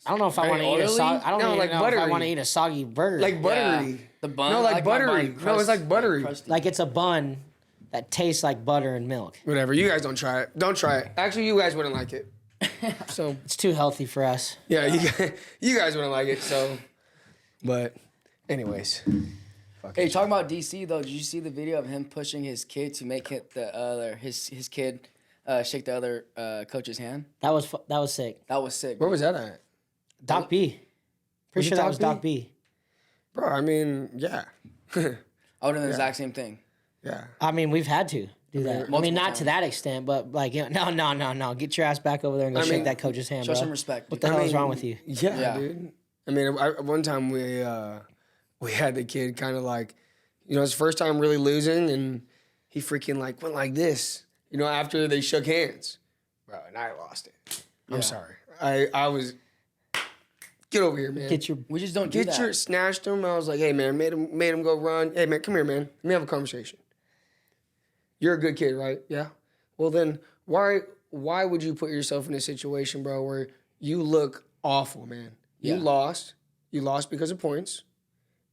Speaker 3: I don't know if I
Speaker 1: Very
Speaker 3: want to eat a
Speaker 1: oily?
Speaker 3: soggy. I don't
Speaker 2: No,
Speaker 3: even
Speaker 2: like
Speaker 3: know if I
Speaker 2: buttery.
Speaker 3: want to eat a soggy burger.
Speaker 2: like buttery.
Speaker 1: Yeah. The bun.
Speaker 2: No,
Speaker 1: I
Speaker 2: like
Speaker 1: my
Speaker 2: buttery.
Speaker 1: bun
Speaker 2: No, it's like buttery.
Speaker 1: crusty.
Speaker 3: Like it's a bun that tastes like butter and milk.
Speaker 2: Whatever. You guys don't try it. Don't try it. Actually, you guys wouldn't like it. So
Speaker 3: It's too healthy for us.
Speaker 2: yeah, you guys wouldn't like it. So, but anyways.
Speaker 1: Hey, talking about DC though, did you see the video of him pushing his kid to make his kid shake the other coach's hand?
Speaker 3: That was sick.
Speaker 1: That was sick.
Speaker 2: Where was that at?
Speaker 3: Doc B. Pretty
Speaker 2: it
Speaker 3: sure that
Speaker 2: Doc
Speaker 3: was
Speaker 2: B?
Speaker 3: Doc B.
Speaker 2: Bro, I mean, yeah.
Speaker 1: I would have done the exact same thing.
Speaker 2: Yeah.
Speaker 3: I mean, we've had to do that. I mean, not to that extent, but like, no. Get your ass back over there and go shake that coach's hand,
Speaker 1: show
Speaker 3: bro.
Speaker 1: some respect.
Speaker 3: What the hell is wrong with you?
Speaker 2: Yeah, dude. I mean, one time we had the kid kind of like, his first time really losing, and he freaking like went like this, after they shook hands, bro, and I lost it. I'm sorry. I was, get over here, man.
Speaker 1: We just don't do that.
Speaker 2: Snatched him. I was like, hey, man, made him go run. Hey, man, come here, man. Let me have a conversation. You're a good kid, right? Yeah. Well, then why would you put yourself in a situation, bro, where you look awful, man? You lost. You lost because of points,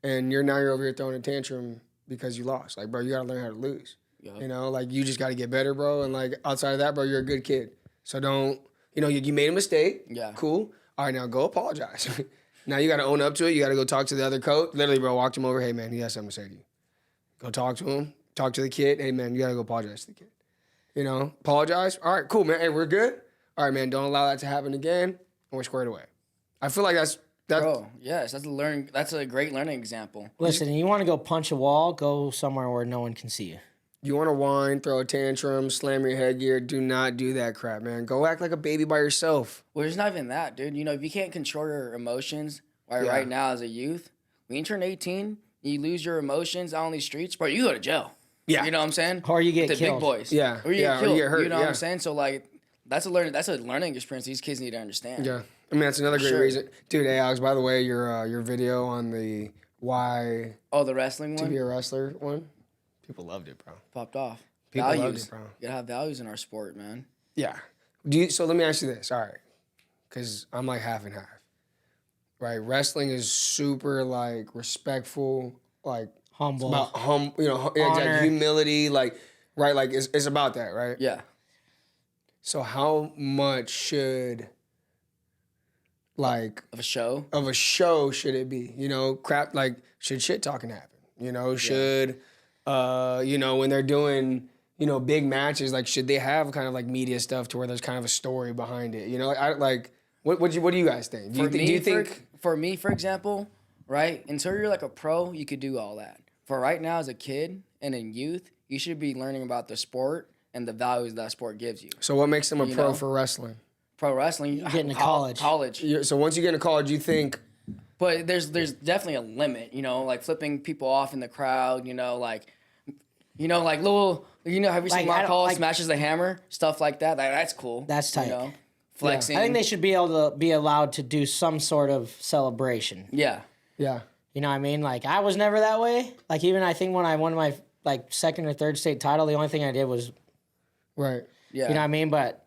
Speaker 2: and you're over here throwing a tantrum because you lost. Like, bro, you gotta learn how to lose. Yep. Like you just gotta get better, bro. And like outside of that, bro, you're a good kid. So don't, you made a mistake. Yeah. Cool. All right, now go apologize. Now you gotta own up to it. You gotta go talk to the other coach. Literally, bro, walked him over. Hey, man, he has something to say to you. Go talk to him. Talk to the kid. Hey, man, you gotta go apologize to the kid. Apologize. All right, cool, man. Hey, we're good. All right, man, don't allow that to happen again. And we're squared away. I feel like that's.
Speaker 1: Bro, yes, that's a great learning example.
Speaker 3: Listen, you want to go punch a wall, go somewhere where no one can see you.
Speaker 2: You want to whine, throw a tantrum, slam your headgear, do not do that crap, man. Go act like a baby by yourself.
Speaker 1: Well, it's not even that, dude. If you can't control your emotions, right now as a youth, when you turn 18, you lose your emotions out on these streets, bro, you go to jail. Yeah. You know what I'm saying?
Speaker 3: Or you get
Speaker 1: killed. The big boys.
Speaker 2: Yeah.
Speaker 1: Or you get killed.
Speaker 2: Or you get hurt.
Speaker 1: You know what I'm saying? So, like, that's a learning experience these kids need to understand.
Speaker 2: Yeah. I mean, that's another great reason. Dude, hey, Alex, by the way, your video on the why...
Speaker 1: Oh, the wrestling one?
Speaker 2: To be a wrestler one? People loved it, bro.
Speaker 1: Popped off.
Speaker 2: People
Speaker 1: values.
Speaker 2: loved it, bro.
Speaker 1: You gotta have values in our sport, man.
Speaker 2: Yeah. So let me ask you this. All right. Because I'm like half and half. Right? Wrestling is super, like, respectful, like...
Speaker 3: Humble.
Speaker 2: It's about exactly, humility, like, right? Like, it's about that, right?
Speaker 1: Yeah.
Speaker 2: So how much should... like
Speaker 1: of a show
Speaker 2: should it be, crap, like should shit talking happen, should when they're doing big matches, like should they have kind of like media stuff to where there's kind of a story behind it, what do you guys think? Do you think
Speaker 1: for me, for example, right, until you're like a pro, you could do all that. For right now as a kid and in youth, you should be learning about the sport and the values that sport gives you.
Speaker 2: So what makes them a pro for wrestling?
Speaker 1: Pro wrestling,
Speaker 3: you get into college.
Speaker 2: So once you get into college, you think...
Speaker 1: But there's definitely a limit, like flipping people off in the crowd, like little, have you seen Mark Hall smashes the hammer? Stuff like that. That's cool.
Speaker 3: That's tight.
Speaker 1: Flexing.
Speaker 3: I think they should be able to be allowed to do some sort of celebration.
Speaker 1: Yeah.
Speaker 2: Yeah.
Speaker 3: You know what I mean? Like, I was never that way. Like, even I think when I won my, second or third state title, the only thing I did was...
Speaker 2: Right.
Speaker 3: Yeah. You know what I mean? But...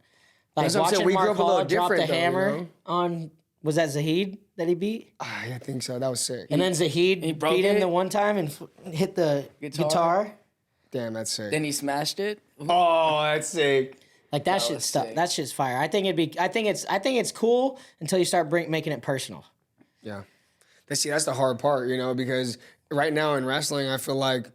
Speaker 3: Like watching Mark Hall drop the hammer on, was that Zahid that he beat?
Speaker 2: I think so. That was sick.
Speaker 3: And then Zahid beat him the one time and hit the guitar.
Speaker 2: Damn, that's sick.
Speaker 1: Then he smashed it.
Speaker 2: Oh, that's sick.
Speaker 3: Like that shit's stuff. That shit's fire. I think it's cool until you start making it personal.
Speaker 2: Yeah. That's the hard part, because right now in wrestling, I feel like,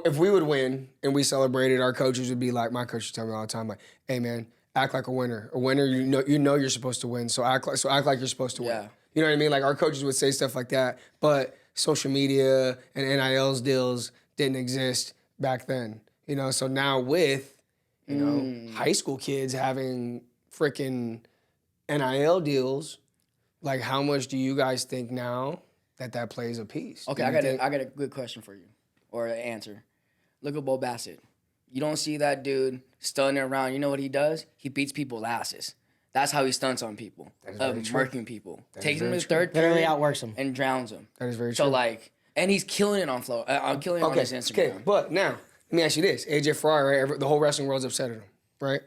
Speaker 2: if we would win and we celebrated, our coaches would be like, my coaches tell me all the time, like, hey man, act like a winner. A winner, you know you're supposed to win, so act like you're supposed to win.
Speaker 1: Yeah.
Speaker 2: You know what I mean? Like our coaches would say stuff like that, but social media and NIL's deals didn't exist back then. So now with high school kids having freaking NIL deals, like how much do you guys think now that plays a piece?
Speaker 1: Okay, I got a good question for you. Or an answer. Look at Bo Bassett. You don't see that dude stunting around. You know what he does? He beats people's asses. That's how he stunts on people. Murking people. Takes them to the third period.
Speaker 3: Literally outworks them.
Speaker 1: And drowns them.
Speaker 2: That is very true.
Speaker 1: So, and he's killing it on flow. I'm killing it on his Instagram.
Speaker 2: Okay, but now, let me ask you this. AJ Ferrari, right? The whole wrestling world's upset at him, right?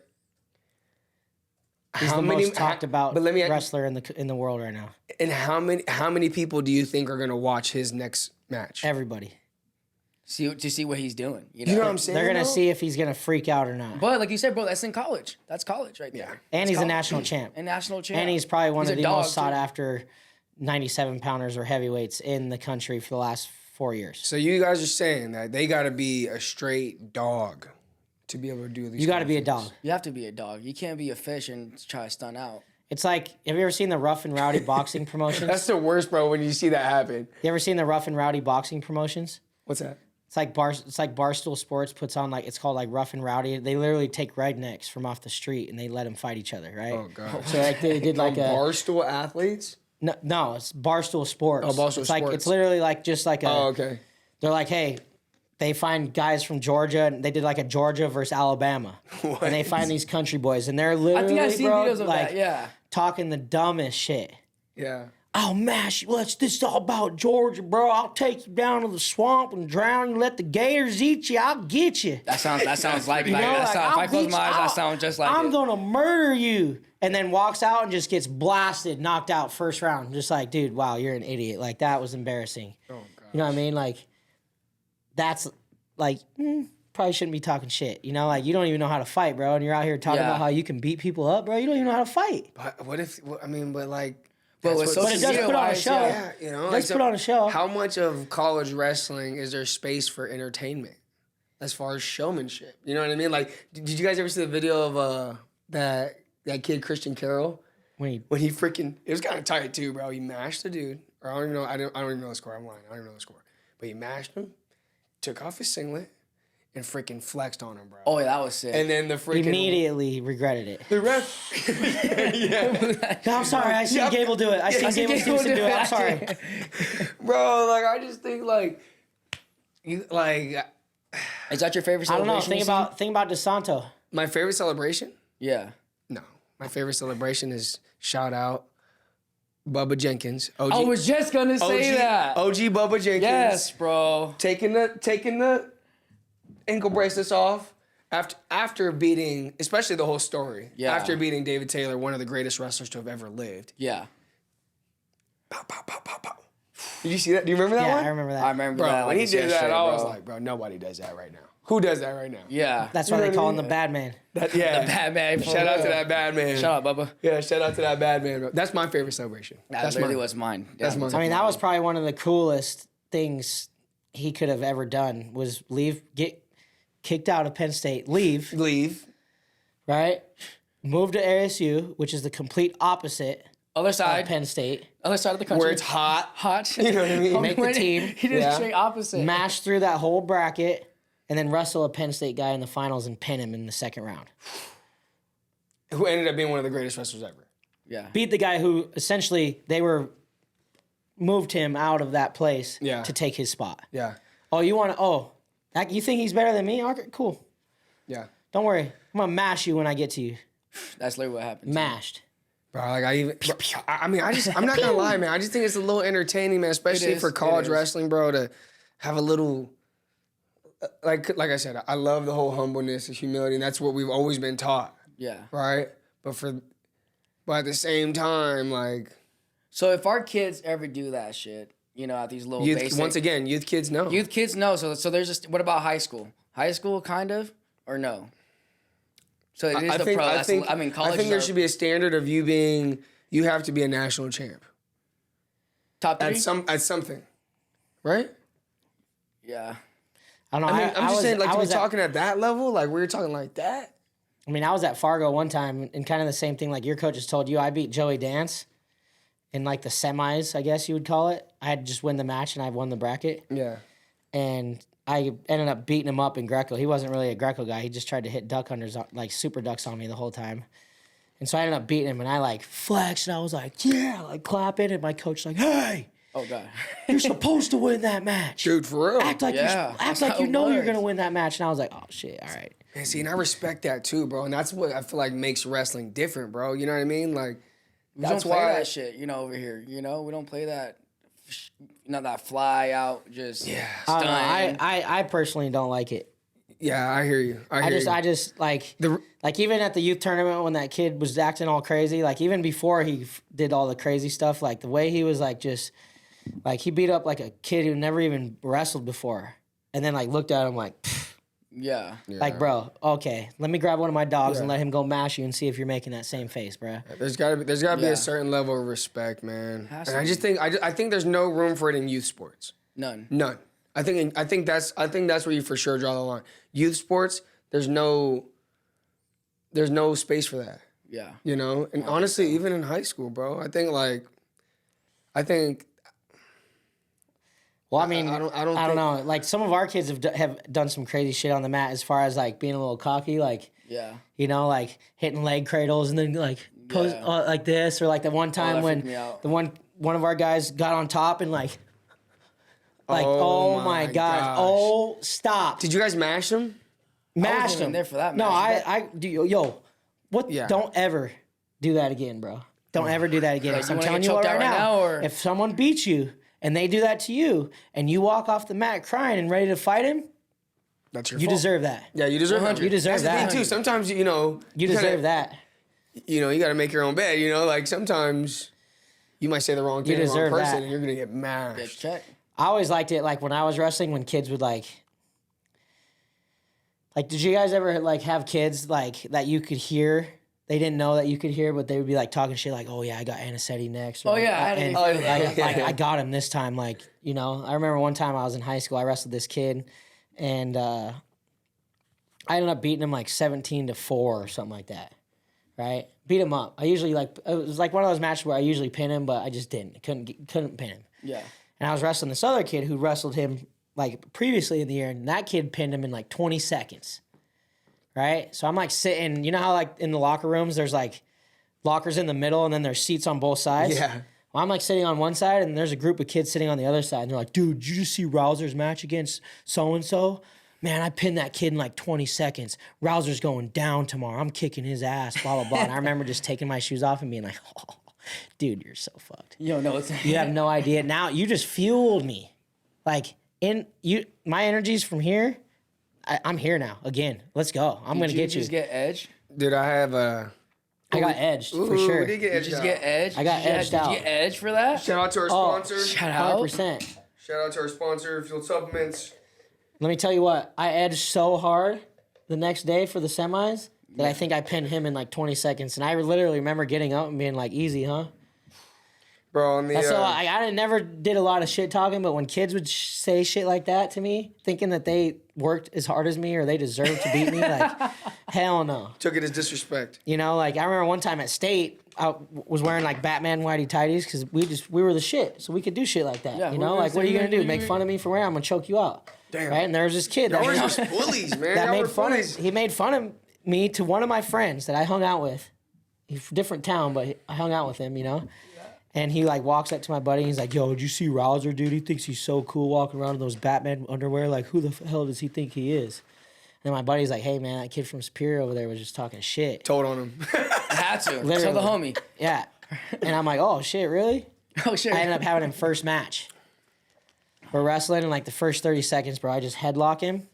Speaker 3: He's the most talked about wrestler in the world right now.
Speaker 2: And how many people do you think are going to watch his next match?
Speaker 3: Everybody.
Speaker 1: To see what he's doing.
Speaker 2: You know what I'm saying?
Speaker 3: They're going to see if he's going to freak out or not.
Speaker 1: But like you said, bro, that's in college. That's college right there.
Speaker 3: And he's a national champ.
Speaker 1: And he's
Speaker 3: probably one of the most sought after 97-pounders or heavyweights in the country for the last 4 years.
Speaker 2: So you guys are saying that they got to be a straight dog to be able to do these.
Speaker 3: You got to be a dog.
Speaker 1: You have to be a dog. You can't be a fish and try to stun out.
Speaker 3: It's like, have you ever seen the Rough and Rowdy boxing promotions?
Speaker 2: That's the worst, bro, when you see that happen.
Speaker 3: You ever seen the Rough and Rowdy boxing promotions?
Speaker 2: What's that?
Speaker 3: It's like Barstool Sports puts on like it's called like Rough and Rowdy. They literally take rednecks from off the street and they let them fight each other, right?
Speaker 2: Oh god.
Speaker 3: So like they did like a
Speaker 2: Barstool athletes.
Speaker 3: no, it's Barstool Sports.
Speaker 2: Oh, Barstool
Speaker 3: it's like
Speaker 2: Sports.
Speaker 3: it's literally like just like a.
Speaker 2: Oh, okay.
Speaker 3: They're like, hey, they find guys from Georgia and they did like a Georgia versus Alabama,
Speaker 2: What?
Speaker 3: and they find these country boys and they're literally
Speaker 1: I think I've seen
Speaker 3: bro,
Speaker 1: videos of
Speaker 3: like
Speaker 1: that. Yeah.
Speaker 3: talking the dumbest shit.
Speaker 2: Yeah.
Speaker 3: I'll mash you. This is all about Georgia, bro. I'll take you down to the swamp and drown you. Let the gators eat you. I'll get you.
Speaker 1: That sounds like
Speaker 3: You know,
Speaker 1: that
Speaker 3: like,
Speaker 1: sounds, if I close my eyes, that
Speaker 3: I'll-
Speaker 1: sounds just like
Speaker 3: I'm
Speaker 1: it.
Speaker 3: gonna murder you. And then walks out and just gets blasted, knocked out first round. Just like, dude, wow, you're an idiot. Like that was embarrassing.
Speaker 2: Oh god.
Speaker 3: You know what I mean? Like that's like probably shouldn't be talking shit. You know, like you don't even know how to fight, bro. And you're out here talking
Speaker 1: Yeah.
Speaker 3: about how you can beat people up, bro. You don't even know how to fight.
Speaker 2: But what if? I mean, but like.
Speaker 1: But
Speaker 2: that's
Speaker 1: with
Speaker 2: what-
Speaker 3: But it does put on a show.
Speaker 2: Yeah, you know,
Speaker 3: Let's put on a show.
Speaker 2: How much of college wrestling is there space for entertainment, as far as showmanship? You know what I mean? Like, did you guys ever see the video of that kid Christian Carroll when he freaking? It was kind of tight too, bro. He mashed the dude, or I don't even know. I don't even know the score. I'm lying. I don't even know the score. But he mashed him, took off his singlet, and freaking flexed on him, bro.
Speaker 1: Oh, yeah, that was sick.
Speaker 2: And then the freaking
Speaker 3: Immediately regretted it.
Speaker 2: the ref. yeah.
Speaker 3: No, I'm sorry. I seen Gable do it. I seen Gable Stevenson do it. I'm sorry.
Speaker 2: Bro, like I just think like you like
Speaker 1: Is that your favorite
Speaker 3: I don't
Speaker 1: celebration?
Speaker 3: know. Think about DeSanto.
Speaker 2: my favorite celebration?
Speaker 1: Yeah.
Speaker 2: No. My favorite celebration is shout out Bubba Jenkins. OG,
Speaker 1: I was just gonna say that.
Speaker 2: OG Bubba Jenkins.
Speaker 1: Yes, bro.
Speaker 2: Taking the ankle bracelets off after beating, especially the whole story.
Speaker 1: Yeah.
Speaker 2: After beating David Taylor, one of the greatest wrestlers to have ever lived.
Speaker 1: Yeah.
Speaker 2: Pow, pow, pow, pow, pow. Did you see that? Do you remember that
Speaker 3: Yeah,
Speaker 2: one?
Speaker 3: I remember that.
Speaker 1: I remember
Speaker 2: Bro,
Speaker 1: that.
Speaker 2: when
Speaker 1: like
Speaker 2: he
Speaker 1: it's
Speaker 2: did that,
Speaker 1: yesterday,
Speaker 2: I was
Speaker 1: bro.
Speaker 2: like, bro, nobody does that right now. Who does that right now?
Speaker 1: Yeah.
Speaker 3: That's why
Speaker 2: You know
Speaker 3: they
Speaker 2: what I
Speaker 3: call
Speaker 2: mean?
Speaker 3: him the bad man.
Speaker 2: Yeah.
Speaker 1: The bad man. for
Speaker 2: Shout out to
Speaker 1: real.
Speaker 2: that bad man.
Speaker 1: Shout out, Bubba.
Speaker 2: Yeah, shout out to that bad man. Bro. That's my favorite celebration.
Speaker 1: That literally was mine.
Speaker 2: That's mine.
Speaker 3: I mean, that was probably one of the coolest things he could have ever done was get kicked out of Penn State, leave, right? Move to ASU, which is the complete opposite
Speaker 1: Other
Speaker 3: of
Speaker 1: side.
Speaker 3: Penn State.
Speaker 1: Other side of the country.
Speaker 2: where it's hot.
Speaker 1: hot.
Speaker 2: You know what I mean?
Speaker 3: Make the team.
Speaker 1: He did
Speaker 2: Yeah.
Speaker 1: the straight opposite.
Speaker 3: Mash through that whole bracket, and then wrestle a Penn State guy in the finals and pin him in the second round.
Speaker 2: Who ended up being one of the greatest wrestlers ever.
Speaker 1: Yeah.
Speaker 3: Beat the guy who essentially moved him out of that place
Speaker 2: Yeah.
Speaker 3: to take his spot.
Speaker 2: Yeah.
Speaker 3: Oh, you think he's better than me? Okay, cool.
Speaker 2: Yeah.
Speaker 3: Don't worry. I'm going to mash you when I get to you.
Speaker 1: That's literally what happened.
Speaker 3: Mashed.
Speaker 2: Bro, like I'm not gonna lie, man. I just think it's a little entertaining, man, especially
Speaker 1: It is,
Speaker 2: for college
Speaker 1: it is.
Speaker 2: wrestling, bro, to have a little, like I said, I love the whole humbleness and humility, and that's what we've always been taught,
Speaker 1: Yeah.
Speaker 2: right? But at the same time, like,
Speaker 1: So if our kids ever do that shit, you know, at these little
Speaker 2: youth,
Speaker 1: basic...
Speaker 2: once again, youth kids know.
Speaker 1: Youth kids know. So there's just... What about high school? High school, kind of? Or no? So it is
Speaker 2: I
Speaker 1: the
Speaker 2: think,
Speaker 1: pro.
Speaker 2: I
Speaker 1: That's,
Speaker 2: think,
Speaker 1: I mean, college
Speaker 2: I think there
Speaker 1: is
Speaker 2: should be a standard of you have to be a national champ
Speaker 1: top three.
Speaker 2: at something, right?
Speaker 1: Yeah.
Speaker 3: I don't know.
Speaker 2: I mean, I'm just saying, like, to be
Speaker 3: was
Speaker 2: talking at that level, like, we were talking like that.
Speaker 3: I was at Fargo one time, and kind of the same thing like your coaches told you. I beat Joey Dance in like the semis, I guess you would call it. I had to just win the match, and I won the bracket.
Speaker 2: Yeah.
Speaker 3: And I ended up beating him up in Greco. He wasn't really a Greco guy. He just tried to hit duck unders, like super ducks on me the whole time. And so I ended up beating him, and I like flexed, and I was like, yeah, like clapping, and my coach like, hey,
Speaker 1: Oh, God.
Speaker 3: you're supposed to win that match.
Speaker 2: Dude, for real.
Speaker 3: Act like
Speaker 1: Yeah,
Speaker 3: act
Speaker 1: that's
Speaker 3: like
Speaker 1: how
Speaker 3: you
Speaker 1: it
Speaker 3: know you're
Speaker 1: was.
Speaker 3: gonna win that match. And I was like, oh shit, all right.
Speaker 2: And see, and I respect that too, bro. And that's what I feel like makes wrestling different, bro. You know what I mean? Like,
Speaker 1: We
Speaker 2: that's
Speaker 1: don't play
Speaker 2: why.
Speaker 1: that shit, you know, over here. You know, we don't play that, that fly out, just
Speaker 2: Yeah.
Speaker 3: I don't know.
Speaker 1: stun.
Speaker 3: I personally don't like it.
Speaker 2: Yeah, I hear you. I
Speaker 3: just like
Speaker 2: The-
Speaker 3: like even at the youth tournament when that kid was acting all crazy, like even before he did all the crazy stuff, like the way he was like just like he beat up like a kid who never even wrestled before, and then like looked at him like.
Speaker 1: Yeah.
Speaker 3: Like, bro, okay, let me grab one of my dogs and
Speaker 2: Yeah.
Speaker 3: let him go mash you and see if you're making that same face, bro.
Speaker 2: There's gotta be
Speaker 1: Yeah.
Speaker 2: a certain level of respect, man.
Speaker 1: Has
Speaker 2: And
Speaker 1: to
Speaker 2: I just think I think there's no room for it in youth sports.
Speaker 1: None.
Speaker 2: None. I think that's where you for sure draw the line. Youth sports, there's no space for that.
Speaker 1: Yeah.
Speaker 2: You know? And honestly, even in high school, bro, I think
Speaker 3: Well, I mean, I don't know. Like some of our kids have done some crazy shit on the mat as far as like being a little cocky, like you know, like hitting leg cradles and then like pose like this, or like the one time when the one of our guys got on top and like oh my gosh, oh stop!
Speaker 2: Did you guys mash them?
Speaker 3: Mashed him
Speaker 1: there for that.
Speaker 3: No, I do. Yo, what? Yeah. Don't ever do that again, bro. Don't ever do that again. I'm telling you what right now. Or... If someone beats you and they do that to you, and you walk off the mat crying and ready to fight him,
Speaker 2: that's your
Speaker 3: fault.
Speaker 2: You
Speaker 3: deserve that.
Speaker 2: Yeah, you deserve that.
Speaker 3: You deserve that.
Speaker 2: That's the thing too. Sometimes you
Speaker 3: deserve that.
Speaker 2: You know, you got to make your own bed. You know, like sometimes you might say the wrong thing to the wrong person, and you're gonna get mashed.
Speaker 3: I always liked it, like when I was wrestling, when kids would like, did you guys ever like have kids like that you could hear? They didn't know that you could hear, but they would be like talking shit like, "Oh yeah, I got Aniciete next." Or, I got him this time. Like, you know, I remember one time I was in high school. I wrestled this kid, and I ended up beating him like 17-4 or something like that. Right? Beat him up. I usually it was like one of those matches where I usually pin him, but I just didn't. Couldn't pin him.
Speaker 1: Yeah.
Speaker 3: And I was wrestling this other kid who wrestled him like previously in the year, and that kid pinned him in like 20 seconds. Right? So I'm like sitting, you know how like in the locker rooms there's like lockers in the middle and then there's seats on both sides?
Speaker 2: Yeah.
Speaker 3: Well, I'm like sitting on one side and there's a group of kids sitting on the other side, and they're like, "Dude, did you just see Rauser's match against so-and-so? Man, I pinned that kid in like 20 seconds. Rauser's going down tomorrow. I'm kicking his ass, blah, blah, blah." And I remember just taking my shoes off and being like, "Oh, dude, you're so fucked.
Speaker 1: You don't know what's
Speaker 3: You have no idea. Now you just fueled me. Like my energy's from here. I'm here now again. Let's go. I'm gonna get you.
Speaker 1: Just get edged.
Speaker 2: Did I have a?
Speaker 3: I got edged for sure.
Speaker 2: We did get edged.
Speaker 1: Did you just get edged?
Speaker 3: I got edged out.
Speaker 1: Did you get edged for that?
Speaker 2: Shout out to our sponsor.
Speaker 1: Shout out.
Speaker 3: 100%.
Speaker 2: Shout out to our sponsor, Field Supplements.
Speaker 3: Let me tell you what. I edged so hard the next day for the semis that I think I pinned him in like 20 seconds, and I literally remember getting up and being like, "Easy, huh?"
Speaker 2: Bro, on the
Speaker 3: So I never did a lot of shit talking, but when kids would say shit like that to me, thinking that they worked as hard as me or they deserved to beat me, like, hell no.
Speaker 2: Took it as disrespect.
Speaker 3: You know, like I remember one time at state, I was wearing like Batman whitey tighties because we were the shit, so we could do shit like that. Yeah, you know, like what are you gonna do? Make fun of me for wearing? I'm gonna choke you out. Damn. Right? And there was this kid that
Speaker 2: was just bullies, man.
Speaker 3: That made fun of. He made fun of me to one of my friends that I hung out with. He's from a different town, but I hung out with him. You know. And he like walks up to my buddy and he's like, "Yo, did you see Rauser, dude? He thinks he's so cool walking around in those Batman underwear. Like, who the hell does he think he is?" And then my buddy's like, "Hey, man, that kid from Superior over there was just talking shit."
Speaker 2: Told on him.
Speaker 1: I had to.
Speaker 3: Literally.
Speaker 1: Tell the homie.
Speaker 3: Yeah. And I'm like, "Oh, shit, really?"
Speaker 1: Oh, shit.
Speaker 3: I ended up having him first match. We're wrestling in like the first 30 seconds, bro. I just headlock him.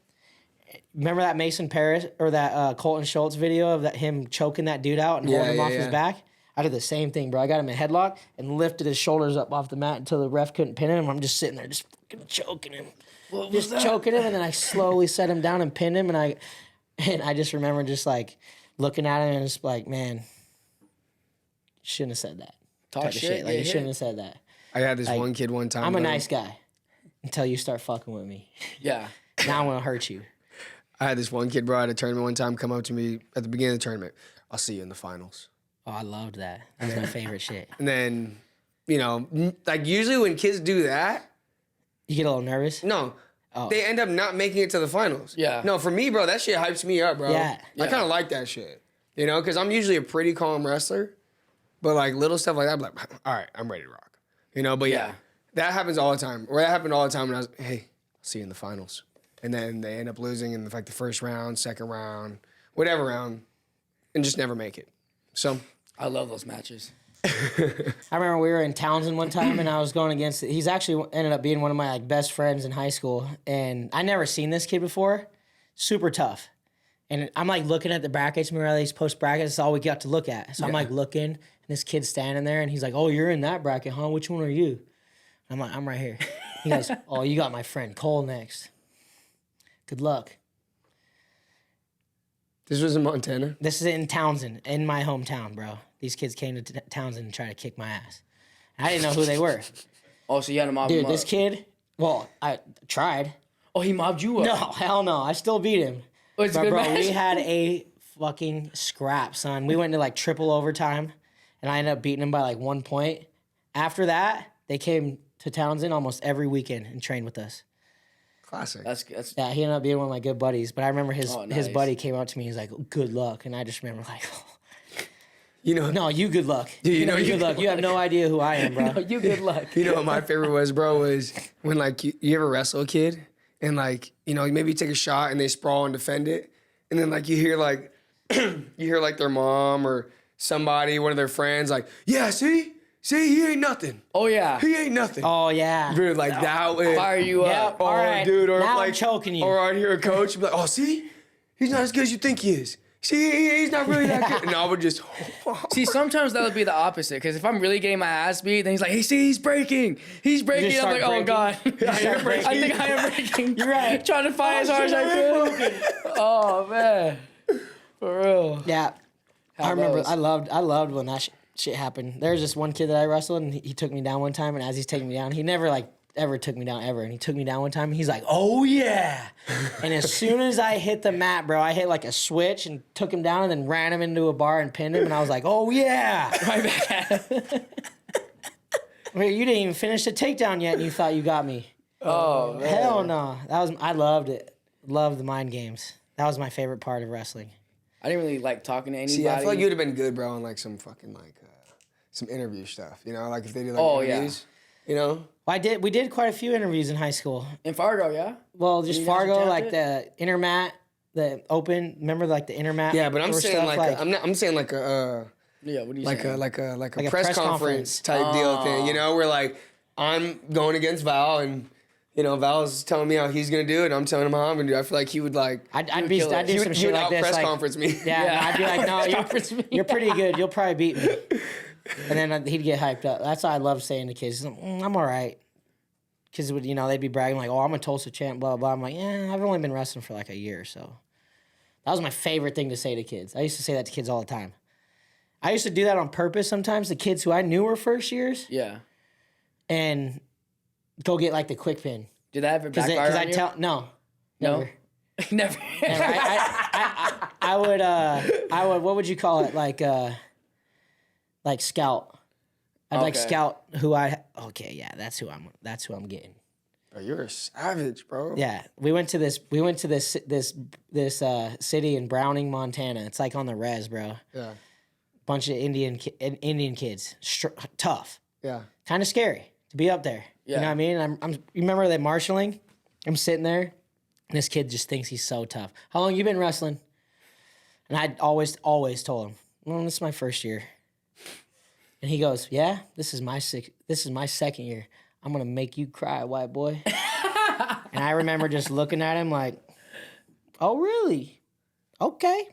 Speaker 3: Remember that Mason Paris or that Colton Schultz video of him choking that dude out and holding him off his back? I did the same thing, bro. I got him in a headlock and lifted his shoulders up off the mat until the ref couldn't pin him. I'm just sitting there just fucking choking him. Choking him, and then I slowly set him down and pinned him, and I just remember just like looking at him and just like, man, shouldn't have said that.
Speaker 1: Talk shit. Like,
Speaker 3: you shouldn't have said that.
Speaker 2: I had this one kid one time.
Speaker 3: I'm a nice guy until you start fucking with me.
Speaker 1: Yeah.
Speaker 3: Now I'm going to hurt you.
Speaker 2: I had this one kid, bro, at a tournament one time come up to me at the beginning of the tournament. "I'll see you in the finals."
Speaker 3: Oh, I loved that. That was my favorite shit.
Speaker 2: And then, you know, like usually when kids do that.
Speaker 3: You get a little nervous?
Speaker 2: No. Oh. They end up not making it to the finals.
Speaker 1: Yeah.
Speaker 2: No, for me, bro, that shit hypes me up, bro.
Speaker 3: Yeah.
Speaker 2: I kind of like that shit. You know, because I'm usually a pretty calm wrestler. But like little stuff like that, I'm like, all right, I'm ready to rock. You know, but yeah, that happens all the time. Or that happened all the time when I was, "Hey, I'll see you in the finals." And then they end up losing in like the first round, second round, whatever round, and just never make it. So
Speaker 1: I love those matches.
Speaker 3: I remember we were in Townsend one time, and I was going against. He's actually ended up being one of my like best friends in high school, and I never seen this kid before. Super tough, and I'm like looking at the brackets. Remember these post brackets? That's all we got to look at. So I'm like looking, and this kid's standing there, and he's like, "Oh, you're in that bracket, huh? Which one are you?" I'm like, "I'm right here." He goes, "Oh, you got my friend Cole next. Good luck."
Speaker 2: This was in Montana?
Speaker 3: This is in Townsend, in my hometown, bro. These kids came to Townsend and tried to kick my ass. I didn't know who they were.
Speaker 1: Oh, so you had to mob him
Speaker 3: Dude,
Speaker 1: up.
Speaker 3: this kid, well, I tried.
Speaker 1: Oh, he mobbed you up?
Speaker 3: No, hell no. I still beat him.
Speaker 1: Oh, it's a
Speaker 3: but,
Speaker 1: good
Speaker 3: bro,
Speaker 1: match?
Speaker 3: we had a fucking scrap, son. We went to like triple overtime, and I ended up beating him by like 1 point. After that, they came to Townsend almost every weekend and trained with us.
Speaker 2: Classic.
Speaker 1: That's
Speaker 3: Yeah, he ended up being one of my good buddies. But I remember his
Speaker 1: nice.
Speaker 3: buddy came up to me. He's like, "Good luck," and I just remember like,
Speaker 2: You know,
Speaker 3: "No, you good luck.
Speaker 2: Dude,
Speaker 3: you know, you good luck. You have no idea who I am, bro.
Speaker 1: no, you good luck.
Speaker 2: you know what my favorite was, bro, was when like you ever wrestle a kid and like, you know, maybe you take a shot and they sprawl and defend it. And then like you hear like their mom or somebody, one of their friends, like, yeah, see, he ain't nothing.
Speaker 1: Oh yeah.
Speaker 2: He ain't nothing.
Speaker 3: Oh yeah,
Speaker 2: Dude, like that way.
Speaker 1: Fire you up.
Speaker 2: Oh,
Speaker 3: all right.
Speaker 2: dude, or
Speaker 3: Now
Speaker 2: like
Speaker 3: I'm choking you.
Speaker 2: Or I'd hear a coach be like, oh, see, he's not as good as you think he is. See, he's not really that good. And I would just.
Speaker 1: See, sometimes that would be the opposite. Because if I'm really getting my ass beat, then he's like, hey, see, he's breaking. He's breaking. I'm like, oh, God. I think I am breaking.
Speaker 3: You're right.
Speaker 1: Trying to fight as hard as I could. Oh, man. For real.
Speaker 3: Yeah. I remember, I loved when that shit happened. There was this one kid that I wrestled, and he took me down one time, and as he's taking me down, he never, like, ever took me down ever. And he took me down one time and he's like, oh yeah. And as soon as I hit the mat, bro, I hit like a switch and took him down and then ran him into a bar and pinned him. And I was like, oh yeah. Right back at him. Wait, you didn't even finish the takedown yet and you thought you got me.
Speaker 1: Oh, man.
Speaker 3: Hell no. I loved it. Loved the mind games. That was my favorite part of wrestling.
Speaker 1: I didn't really like talking to anybody.
Speaker 2: See, I feel like you'd have been good, bro, on like some fucking like some interview stuff. You know, like if they did like interviews. You know?
Speaker 3: Well, we did quite a few interviews in high school.
Speaker 1: In Fargo, yeah?
Speaker 3: Well, just Fargo, like the intermat, the open. Remember, like the intermat.
Speaker 2: Yeah, but I'm saying
Speaker 3: stuff,
Speaker 2: I'm saying like a
Speaker 1: yeah. What do you
Speaker 2: like
Speaker 1: saying?
Speaker 2: a press conference type deal thing. You know, where like I'm going against Val and. You know, Val's telling me how he's gonna do it. And I'm telling him how I'm gonna do it. I feel like he would like.
Speaker 3: I'd do some shit like this.
Speaker 2: Press
Speaker 3: like,
Speaker 2: conference me.
Speaker 3: Yeah, I'd be like, no, you're pretty good. You'll probably beat me. And then he'd get hyped up. That's what I love saying to kids. I'm all right. Because they'd be bragging like, oh, I'm a Tulsa champ, blah, blah. I'm like, yeah, I've only been wrestling for like a year or so. That was my favorite thing to say to kids. I used to say that to kids all the time. I used to do that on purpose sometimes. The kids who I knew were first years.
Speaker 1: Yeah.
Speaker 3: And go get like the quick pin.
Speaker 1: Did that ever backfire on you?
Speaker 3: No. Never.
Speaker 1: Never.
Speaker 3: I would, what would you call it? Like scout. I'd like scout okay, yeah, that's who I'm getting.
Speaker 2: Bro, you're a savage, bro.
Speaker 3: Yeah. We went to this city in Browning, Montana. It's like on the res, bro.
Speaker 2: Yeah.
Speaker 3: Bunch of Indian kids. Tough.
Speaker 2: Yeah.
Speaker 3: Kind of scary to be up there.
Speaker 1: Yeah.
Speaker 3: You know what I mean? You remember that marshalling? I'm sitting there, and this kid just thinks he's so tough. How long you been wrestling? And I'd always told him, well, this is my first year. And he goes, yeah, this is my second year. I'm gonna make you cry, white boy. And I remember just looking at him like, oh really? Okay.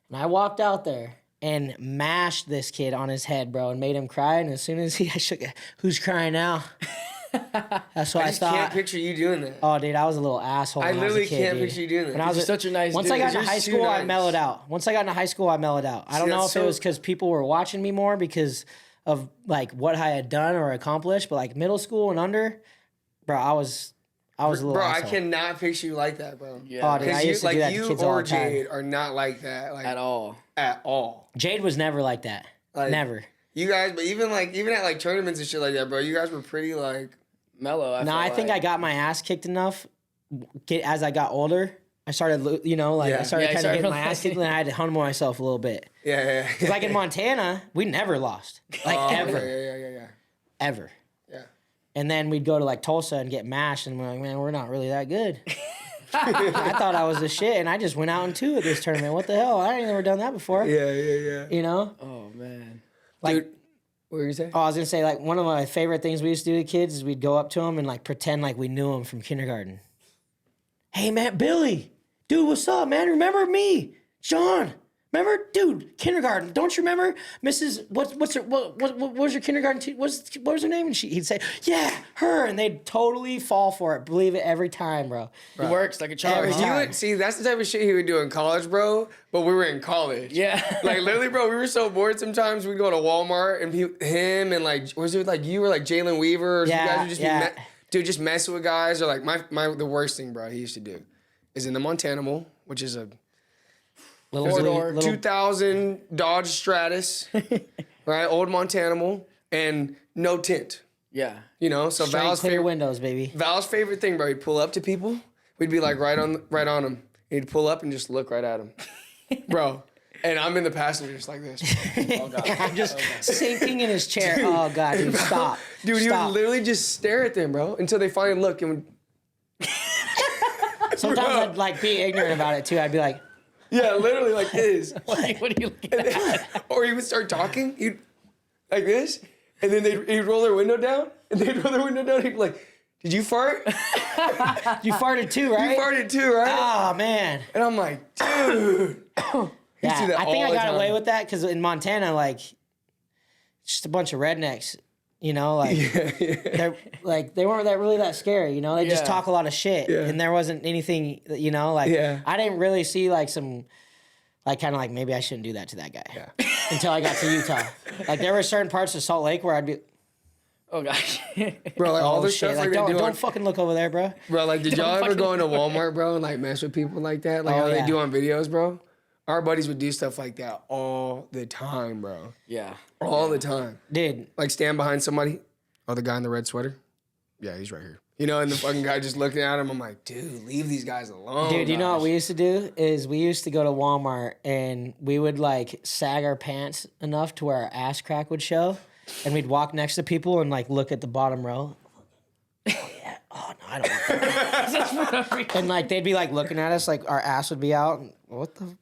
Speaker 3: And I walked out there and mashed this kid on his head, bro, and made him cry. And as soon as I shook it, who's crying now? That's what I thought.
Speaker 2: I can't picture you doing that.
Speaker 3: Oh, dude, I was a little asshole.
Speaker 2: I
Speaker 3: when
Speaker 2: literally
Speaker 3: I was a kid,
Speaker 2: can't
Speaker 3: dude.
Speaker 2: picture you doing that.
Speaker 3: When I was
Speaker 1: such a nice
Speaker 3: Once
Speaker 1: dude.
Speaker 3: I got into
Speaker 2: You're
Speaker 3: high
Speaker 2: too
Speaker 3: school, I
Speaker 2: nice.
Speaker 3: mellowed out. I don't know if it was because people were watching me more because of like what I had done or accomplished, but like middle school and under, bro, I was a little
Speaker 2: Bro,
Speaker 3: asshole.
Speaker 2: I cannot picture you like that, bro.
Speaker 1: Yeah.
Speaker 3: Oh, dude, I used to do that to
Speaker 2: you
Speaker 3: kids all
Speaker 2: or
Speaker 3: the time.
Speaker 2: Jade are not like that, like
Speaker 1: At all.
Speaker 2: At all.
Speaker 3: Jade was never like that.
Speaker 2: Like,
Speaker 3: Never.
Speaker 2: You guys, but even at like tournaments and shit like that, bro, you guys were pretty like.
Speaker 1: Mellow.
Speaker 3: I think I got my ass kicked enough. As I got older, I started, I started kind of getting my ass kicked, and I had to humble myself a little bit.
Speaker 2: Yeah.
Speaker 3: Because like in Montana, we never lost, ever,
Speaker 2: Yeah.
Speaker 3: ever.
Speaker 2: Yeah.
Speaker 3: And then we'd go to like Tulsa and get mashed, and we're like, man, we're not really that good. I thought I was the shit, and I just went out in two at this tournament. What the hell? I ain't never done that before.
Speaker 2: Yeah.
Speaker 3: You know?
Speaker 1: Oh, man.
Speaker 3: Like,
Speaker 2: Dude, what were you saying?
Speaker 3: Oh, I was gonna say, like, one of my favorite things we used to do to kids is we'd go up to them and like pretend like we knew them from kindergarten. Hey man, Billy, dude, what's up, man? Remember me, John? Remember, dude, kindergarten? Don't you remember, Mrs. What was your kindergarten? What was her name? And he'd say, yeah, her, and they'd totally fall for it, believe it every time, bro.
Speaker 1: It works like a charm.
Speaker 3: Every time.
Speaker 2: See, that's the type of shit he would do in college, bro. But we were in college.
Speaker 1: Yeah.
Speaker 2: Like literally, bro, we were so bored sometimes we'd go to Walmart and him and like, was it like you were like Jalen Weaver or you guys would just be just messing with guys or like the worst thing, bro, he used to do is in the Montanimal, which is a
Speaker 3: Little
Speaker 2: 2000 Dodge Stratus, right? Old Montanimal and no tint.
Speaker 1: Yeah.
Speaker 2: You know, so
Speaker 3: Straight
Speaker 2: Val's
Speaker 3: clear
Speaker 2: favorite
Speaker 3: windows, baby.
Speaker 2: Val's favorite thing, bro. He'd pull up to people. We'd be like right on him. He'd pull up and just look right at him, bro. And I'm in the passenger just like this.
Speaker 1: Oh God.
Speaker 3: I'm just sinking in his chair. Oh God, dude, stop.
Speaker 2: Dude, he
Speaker 3: Stop.
Speaker 2: would literally just stare at them, bro, until they finally look and would.
Speaker 3: Sometimes I'd like be ignorant about it too. I'd be like,
Speaker 2: Yeah, literally like this.
Speaker 1: What are you looking at?
Speaker 2: Or he would start talking, he'd like this, and then he'd roll their window down, and they'd roll their window down, he'd be like, did you fart?
Speaker 3: you farted too, right?
Speaker 2: You farted too, right?
Speaker 3: Oh man.
Speaker 2: And I'm like, dude.
Speaker 3: Yeah,
Speaker 2: that
Speaker 3: I think
Speaker 2: all
Speaker 3: I
Speaker 2: the
Speaker 3: got
Speaker 2: time.
Speaker 3: away with that because in Montana, like, just a bunch of rednecks, you know, like, they're like they weren't really that scary, you know. They just
Speaker 1: Yeah.
Speaker 3: talk a lot of shit,
Speaker 2: Yeah.
Speaker 3: and there wasn't anything, you know, like
Speaker 2: Yeah.
Speaker 3: I didn't really see like some, like kind of like maybe I shouldn't do that to that guy until I got to Utah. Like there were certain parts of Salt Lake where I'd be,
Speaker 1: Oh gosh.
Speaker 2: Bro, like all
Speaker 3: oh
Speaker 2: the
Speaker 3: shit,
Speaker 2: stuff
Speaker 3: like
Speaker 2: we're gonna do
Speaker 3: don't
Speaker 2: on,
Speaker 3: fucking look over there, bro.
Speaker 2: bro, like did y'all ever
Speaker 1: fucking-
Speaker 2: go into Walmart, bro, and like mess with people like that? Like
Speaker 3: Oh,
Speaker 2: how they
Speaker 3: yeah.
Speaker 2: do on videos, bro? Our buddies would do stuff like that all the time, bro.
Speaker 1: Yeah.
Speaker 2: All the time.
Speaker 3: Dude,
Speaker 2: Like stand behind somebody. Oh, the guy in the red sweater? Yeah, he's right here. You know, and the fucking guy just looking at him. I'm like, dude, leave these guys alone.
Speaker 3: Dude, you know what
Speaker 2: gosh.
Speaker 3: we used to do is we used to go to Walmart and we would like sag our pants enough to where our ass crack would show, and we'd walk next to people and like look at the bottom row. Oh yeah. Oh no, I don't want that. And like they'd be like looking at us like our ass would be out. And, what the?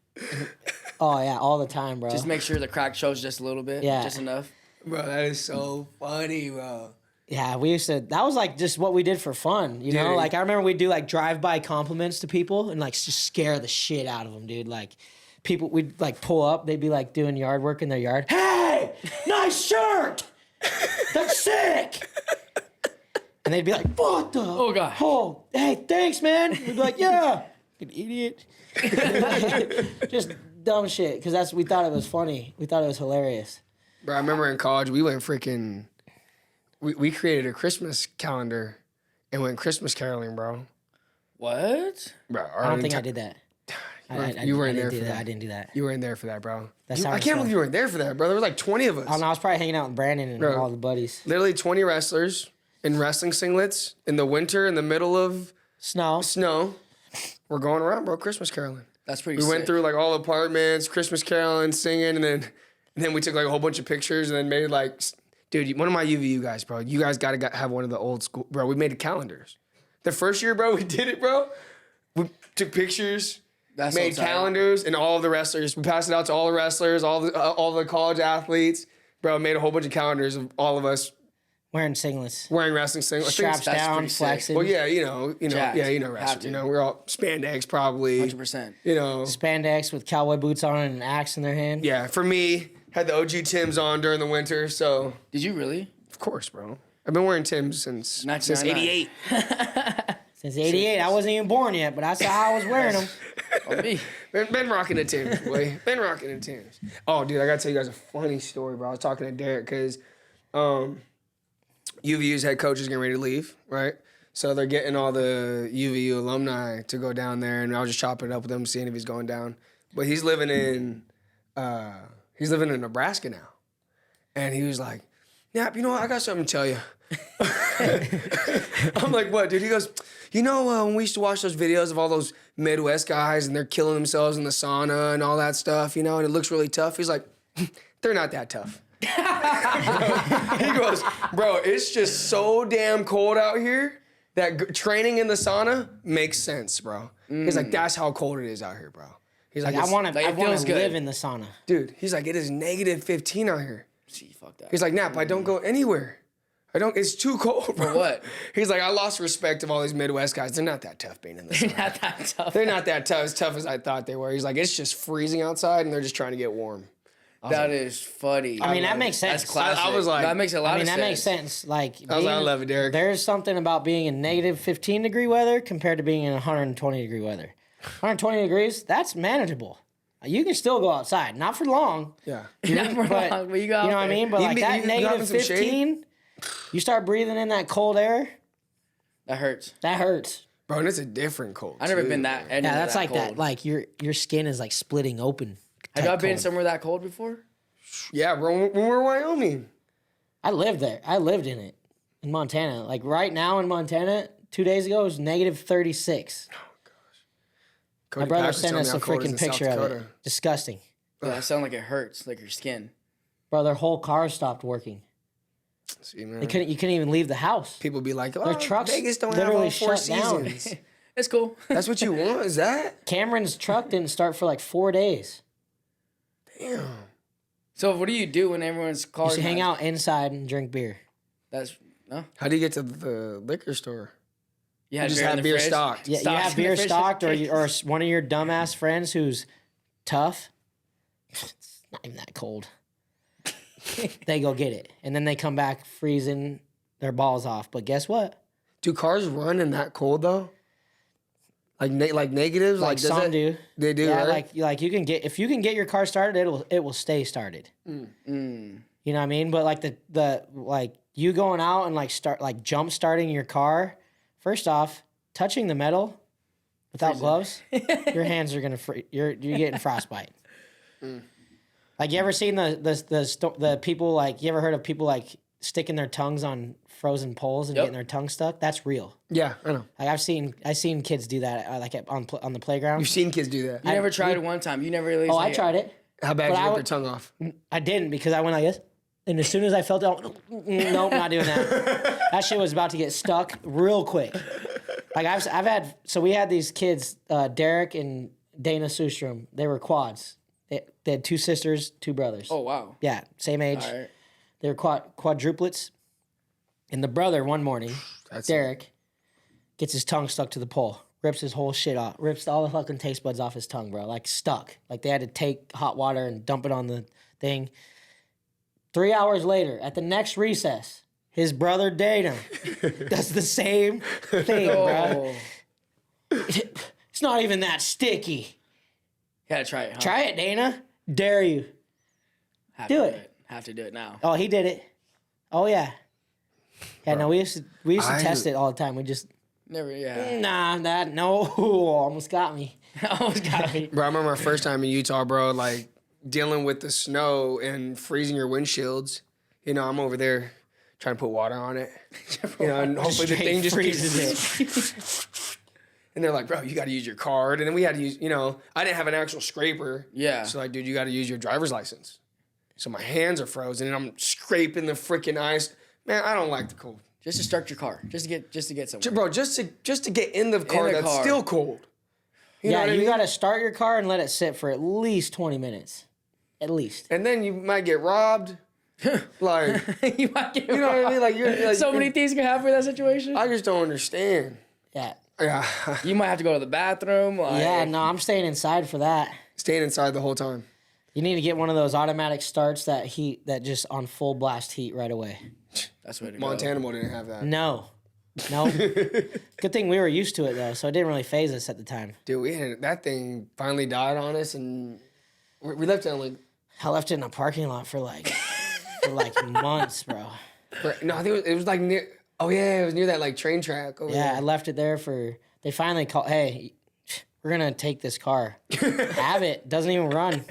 Speaker 3: Oh yeah, all the time, bro.
Speaker 1: Just make sure the crack shows just a little bit.
Speaker 3: Yeah.
Speaker 1: Just enough.
Speaker 2: Bro, that is so funny, bro.
Speaker 3: Yeah, we used to. That was like just what we did for fun, you know.
Speaker 2: Dude.
Speaker 3: Like I remember we'd do like drive-by compliments to people and like just scare the shit out of them, dude. Like people, we'd like pull up, they'd be like doing yard work in their yard. Hey, nice shirt. That's sick. And they'd be like, "What the?
Speaker 1: Oh, God.
Speaker 3: Oh, hey, thanks, man." We'd be like, "Yeah, an idiot." Just dumb shit because we thought it was funny. We thought it was hilarious.
Speaker 2: Bro, I remember in college, we went freaking... We created a Christmas calendar and went Christmas caroling, bro.
Speaker 1: What?
Speaker 2: Bro,
Speaker 3: I don't think I did that.
Speaker 2: You weren't
Speaker 3: I didn't
Speaker 2: there
Speaker 3: do
Speaker 2: for that.
Speaker 3: I didn't do that.
Speaker 2: You weren't there for that, bro.
Speaker 3: That
Speaker 2: I
Speaker 3: sounds
Speaker 2: can't
Speaker 3: fun.
Speaker 2: believe you weren't there for that, bro. There was like 20 of us.
Speaker 3: Oh no, I was probably hanging out with Brandon and
Speaker 2: Bro.
Speaker 3: all the buddies.
Speaker 2: Literally 20 wrestlers in wrestling singlets in the winter in the middle of
Speaker 3: Snow.
Speaker 2: snow. We're going around, bro, Christmas caroling.
Speaker 1: That's pretty
Speaker 2: We
Speaker 1: sick.
Speaker 2: went through like all apartments, Christmas caroling, singing, and then we took like a whole bunch of pictures and then made like, dude, one of my UVU guys, bro. You guys gotta have one of the old school, bro. We made calendars. The first year, bro, we did it, bro. We took pictures,
Speaker 1: That's
Speaker 2: made
Speaker 1: so tight.
Speaker 2: calendars, and all of the wrestlers. We passed it out to all the wrestlers, all the college athletes, bro. Made a whole bunch of calendars of all of us
Speaker 3: Wearing singlets.
Speaker 2: wearing wrestling singlets.
Speaker 3: Straps
Speaker 1: that's
Speaker 3: down,
Speaker 1: pretty sick.
Speaker 3: flexing.
Speaker 2: Well, yeah, you know,
Speaker 1: Jacked.
Speaker 2: yeah, you know,
Speaker 1: Have
Speaker 2: wrestling.
Speaker 1: to.
Speaker 2: You know, we're all spandex probably.
Speaker 1: 100%.
Speaker 2: You know,
Speaker 3: Spandex with cowboy boots on and an axe in their hand.
Speaker 2: yeah. For me, had the OG Tims on during the winter, so
Speaker 1: Did you really?
Speaker 2: of course, bro. I've been wearing Tims since
Speaker 1: 1999.
Speaker 2: '88.
Speaker 3: Since '88, I wasn't even born yet, but that's how I was wearing them.
Speaker 1: Oh, me.
Speaker 2: Been rocking the Tims, boy. Been rocking the Tims. Oh, dude, I gotta tell you guys a funny story, bro. I was talking to Derek because UVU's head coach is getting ready to leave, right? So they're getting all the UVU alumni to go down there, and I was just chopping it up with him, seeing if he's going down. But he's living in Nebraska now, and he was like, "Nap, you know what? I got something to tell you." I'm like, "What, dude?" He goes, "You know, when we used to watch those videos of all those Midwest guys and they're killing themselves in the sauna and all that stuff, you know, and it looks really tough." He's like, "They're not that tough." He goes, "Bro, it's just so damn cold out here that training in the sauna makes sense, bro." He's like, "That's how cold it is out here, bro." He's like,
Speaker 3: I want
Speaker 1: like, it feels
Speaker 3: to
Speaker 1: good.
Speaker 3: live in the sauna.
Speaker 2: dude, he's like, "It is negative 15 out here."
Speaker 1: See, fuck that.
Speaker 2: He's like, "Nap, I don't go anywhere. It's too cold, bro."
Speaker 1: For what?
Speaker 2: He's like, "I lost respect of all these Midwest guys. They're not that tough being in the sauna.
Speaker 1: Not that tough.
Speaker 2: They're not that tough, as tough as I thought they were." He's like, "It's just freezing outside and they're just trying to get warm."
Speaker 1: That is funny.
Speaker 3: I mean, that makes sense.
Speaker 1: That's classic.
Speaker 2: I was like-
Speaker 1: that makes a lot
Speaker 3: I mean,
Speaker 1: of
Speaker 3: that
Speaker 1: sense.
Speaker 3: makes sense. Like,
Speaker 2: I was like, "I love it, Derek."
Speaker 3: There's something about being in negative 15 degree weather compared to being in 120 degree weather. 120 degrees, that's manageable. You can still go outside, not for long.
Speaker 2: Yeah.
Speaker 1: Not for
Speaker 3: But,
Speaker 1: long, but you
Speaker 3: you
Speaker 1: go out
Speaker 3: know what I
Speaker 1: there.
Speaker 3: mean? But
Speaker 2: You
Speaker 3: like
Speaker 2: mean-
Speaker 3: that
Speaker 2: you
Speaker 3: negative
Speaker 2: having some shade?
Speaker 3: 15, you start breathing in that cold air,
Speaker 1: That hurts.
Speaker 3: that hurts.
Speaker 2: Bro, and it's a different cold.
Speaker 1: I've never
Speaker 2: too,
Speaker 1: been that.
Speaker 2: man.
Speaker 3: Yeah, that's like
Speaker 1: cold.
Speaker 3: that. Like your skin is like splitting open.
Speaker 1: Have y'all
Speaker 3: type
Speaker 1: been
Speaker 3: cold.
Speaker 1: somewhere that cold before?
Speaker 2: Yeah, bro, when we were in Wyoming.
Speaker 3: I lived there. I lived in it. in Montana. Like right now in Montana, 2 days ago, it was negative 36.
Speaker 2: Oh, gosh.
Speaker 3: My brother sent us a freaking picture of it. Disgusting.
Speaker 1: Yeah, it sounds like it hurts, like your skin.
Speaker 3: Bro, their whole car stopped working.
Speaker 2: See, man.
Speaker 3: You couldn't even leave the house.
Speaker 2: People be like, oh,
Speaker 3: Their trucks
Speaker 2: Vegas don't have
Speaker 3: literally
Speaker 2: all 4
Speaker 3: shut down.
Speaker 2: seasons.
Speaker 1: It's cool.
Speaker 2: That's what you want, is that?
Speaker 3: Cameron's truck didn't start for like 4 days.
Speaker 2: Damn.
Speaker 1: So what do you do when everyone's car?
Speaker 3: Used to hang out inside and drink beer.
Speaker 1: That's no.
Speaker 2: How do you get to the liquor store?
Speaker 1: You had
Speaker 2: just
Speaker 1: beer in
Speaker 2: have
Speaker 1: the
Speaker 2: beer
Speaker 1: fridge?
Speaker 2: stocked.
Speaker 3: Yeah, you
Speaker 1: Stocked
Speaker 3: have
Speaker 1: in the
Speaker 3: beer
Speaker 1: fridge?
Speaker 3: stocked, or one of your dumbass friends who's tough. It's not even that cold. They go get it, and then they come back freezing their balls off. But guess what?
Speaker 2: Do cars run in that cold though? Like negatives?
Speaker 3: Like
Speaker 2: does
Speaker 3: some
Speaker 2: it?
Speaker 3: do.
Speaker 2: They do,
Speaker 3: Yeah,
Speaker 2: right?
Speaker 3: like you can get, if you can get your car started, it will stay started. You know what I mean? But like the like you going out and like jump starting your car. First off, touching the metal without gloves, your hands are gonna you're getting frostbite. Like, you ever seen the people, like, you ever heard of people like sticking their tongues on frozen poles and getting their tongue stuck? That's real.
Speaker 2: Yeah, I know.
Speaker 3: Like, I've seen kids do that on the playground.
Speaker 2: You've seen kids do that.
Speaker 1: You never tried it one time. You never really.
Speaker 3: Oh, I tried it.
Speaker 2: How bad did you rip your tongue off?
Speaker 3: I didn't, because I went like this, and as soon as I felt it, nope, not doing that. That shit was about to get stuck real quick. Like, I've had, so we had these kids, Derek and Dana Sustrom. They were quads. They had 2 sisters, 2 brothers.
Speaker 1: Oh, wow.
Speaker 3: Yeah, same age.
Speaker 1: All right.
Speaker 3: They were quadruplets. And the brother, one morning, Derek, gets his tongue stuck to the pole, rips his whole shit off, rips all the fucking taste buds off his tongue, bro. Like, stuck. Like, they had to take hot water and dump it on the thing. 3 hours later, at the next recess, his brother Dana does the same thing, bro. It's not even that sticky.
Speaker 1: Gotta try it, huh?
Speaker 3: Try it, Dana. Dare you. Do it.
Speaker 1: Have to do it now.
Speaker 3: Oh, he did it. Oh, yeah. Yeah, no, we used to test it all the time. We just...
Speaker 1: Never, yeah.
Speaker 3: No, almost got me.
Speaker 1: Almost got me.
Speaker 2: Bro, I remember my first time in Utah, bro, like, dealing with the snow and freezing your windshields. You know, I'm over there trying to put water on it. You know, and hopefully the thing just
Speaker 3: freezes
Speaker 2: it. And they're like, bro, you got to use your card. And then we had to use, you know, I didn't have an actual scraper.
Speaker 1: Yeah.
Speaker 2: So, like, dude, you got to use your driver's license. So my hands are frozen and I'm scraping the freaking ice. Man, I don't like the cold.
Speaker 1: Just to start your car. Just to get somewhere.
Speaker 2: Bro, just to get in the car that's still cold. You know what I mean?
Speaker 3: got to start your car and let it sit for at least 20 minutes. At least.
Speaker 2: And then you might get robbed. Like,
Speaker 1: You might get
Speaker 2: you know what I mean? Like, you're like,
Speaker 1: so many things can happen in that situation.
Speaker 2: I just don't understand.
Speaker 3: Yeah.
Speaker 2: Yeah.
Speaker 1: You might have to go to the bathroom. Like,
Speaker 3: Yeah, no, I'm staying inside for that.
Speaker 2: Staying inside the whole time.
Speaker 3: You need to get one of those automatic starts that just on full blast heat right away.
Speaker 1: That's what it
Speaker 2: Montana didn't have that.
Speaker 3: No. Good thing we were used to it, though, so it didn't really phase us at the time.
Speaker 2: Dude, that thing finally died on us, and we left it on like...
Speaker 3: I left it in a parking lot for like months, bro.
Speaker 2: No, I think it was like near... Oh, yeah, it was near that like train track over there.
Speaker 3: I left it there they finally called, hey, we're going to take this car. Have it. Doesn't even run.